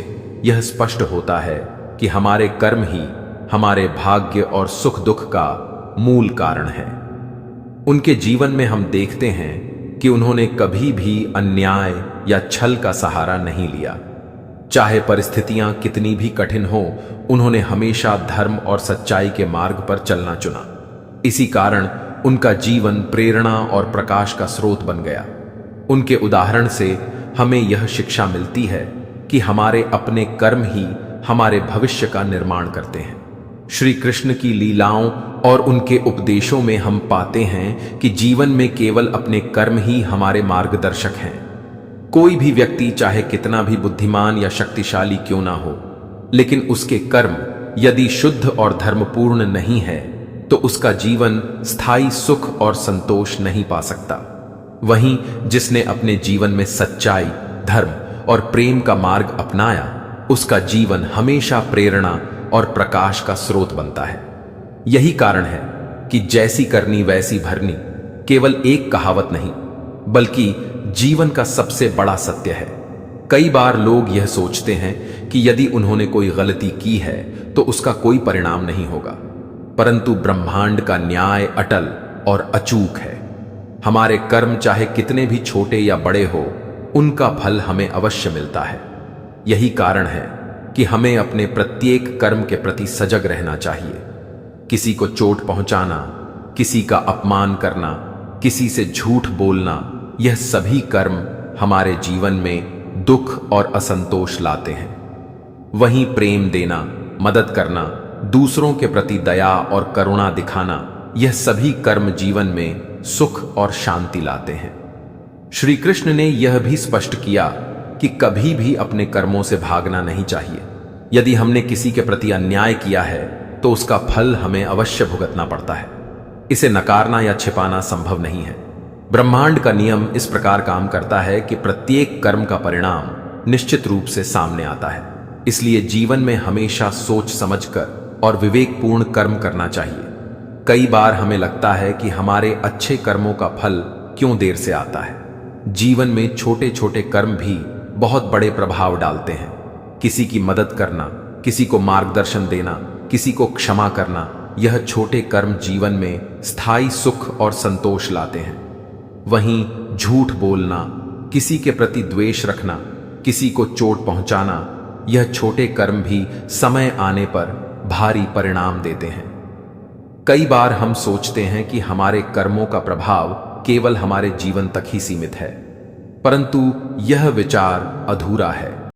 यह स्पष्ट होता है कि हमारे कर्म ही हमारे भाग्य और सुख दुख का मूल कारण है। उनके जीवन में हम देखते हैं कि उन्होंने कभी भी अन्याय या छल का सहारा नहीं लिया। चाहे परिस्थितियां कितनी भी कठिन हो, उन्होंने हमेशा धर्म और सच्चाई के मार्ग पर चलना चुना। इसी कारण उनका जीवन प्रेरणा और प्रकाश का स्रोत बन गया। उनके उदाहरण से हमें यह शिक्षा मिलती है कि हमारे अपने कर्म ही हमारे भविष्य का निर्माण करते हैं। श्री कृष्ण की लीलाओं और उनके उपदेशों में हम पाते हैं कि जीवन में केवल अपने कर्म ही हमारे मार्गदर्शक हैं। कोई भी व्यक्ति चाहे कितना भी बुद्धिमान या शक्तिशाली क्यों ना हो, लेकिन उसके कर्म यदि शुद्ध और धर्मपूर्ण नहीं है तो उसका जीवन स्थायी सुख और संतोष नहीं पा सकता। वहीं जिसने अपने जीवन में सच्चाई, धर्म और प्रेम का मार्ग अपनाया, उसका जीवन हमेशा प्रेरणा और प्रकाश का स्रोत बनता है। यही कारण है कि जैसी करनी वैसी भरनी केवल एक कहावत नहीं बल्कि जीवन का सबसे बड़ा सत्य है। कई बार लोग यह सोचते हैं कि यदि उन्होंने कोई गलती की है तो उसका कोई परिणाम नहीं होगा, परंतु ब्रह्मांड का न्याय अटल और अचूक है। हमारे कर्म चाहे कितने भी छोटे या बड़े हो, उनका फल हमें अवश्य मिलता है। यही कारण है कि हमें अपने प्रत्येक कर्म के प्रति सजग रहना चाहिए। किसी को चोट पहुंचाना, किसी का अपमान करना, किसी से झूठ बोलना, यह सभी कर्म हमारे जीवन में दुख और असंतोष लाते हैं। वहीं प्रेम देना, मदद करना, दूसरों के प्रति दया और करुणा दिखाना, यह सभी कर्म जीवन में सुख और शांति लाते हैं। श्री कृष्ण ने यह भी स्पष्ट किया कि कभी भी अपने कर्मों से भागना नहीं चाहिए। यदि हमने किसी के प्रति अन्याय किया है तो उसका फल हमें अवश्य भुगतना पड़ता है। इसे नकारना या छिपाना संभव नहीं है। ब्रह्मांड का नियम इस प्रकार काम करता है कि प्रत्येक कर्म का परिणाम निश्चित रूप से सामने आता है। इसलिए जीवन में हमेशा सोच समझकर और विवेकपूर्ण कर्म करना चाहिए। कई बार हमें लगता है कि हमारे अच्छे कर्मों का फल क्यों देर से आता है। जीवन में छोटे छोटे कर्म भी बहुत बड़े प्रभाव डालते हैं। किसी की मदद करना, किसी को मार्गदर्शन देना, किसी को क्षमा करना, यह छोटे कर्म जीवन में स्थायी सुख और संतोष लाते हैं। वहीं झूठ बोलना, किसी के प्रति द्वेष रखना, किसी को चोट पहुंचाना, यह छोटे कर्म भी समय आने पर भारी परिणाम देते हैं। कई बार हम सोचते हैं कि हमारे कर्मों का प्रभाव केवल हमारे जीवन तक ही सीमित है, परंतु यह विचार अधूरा है।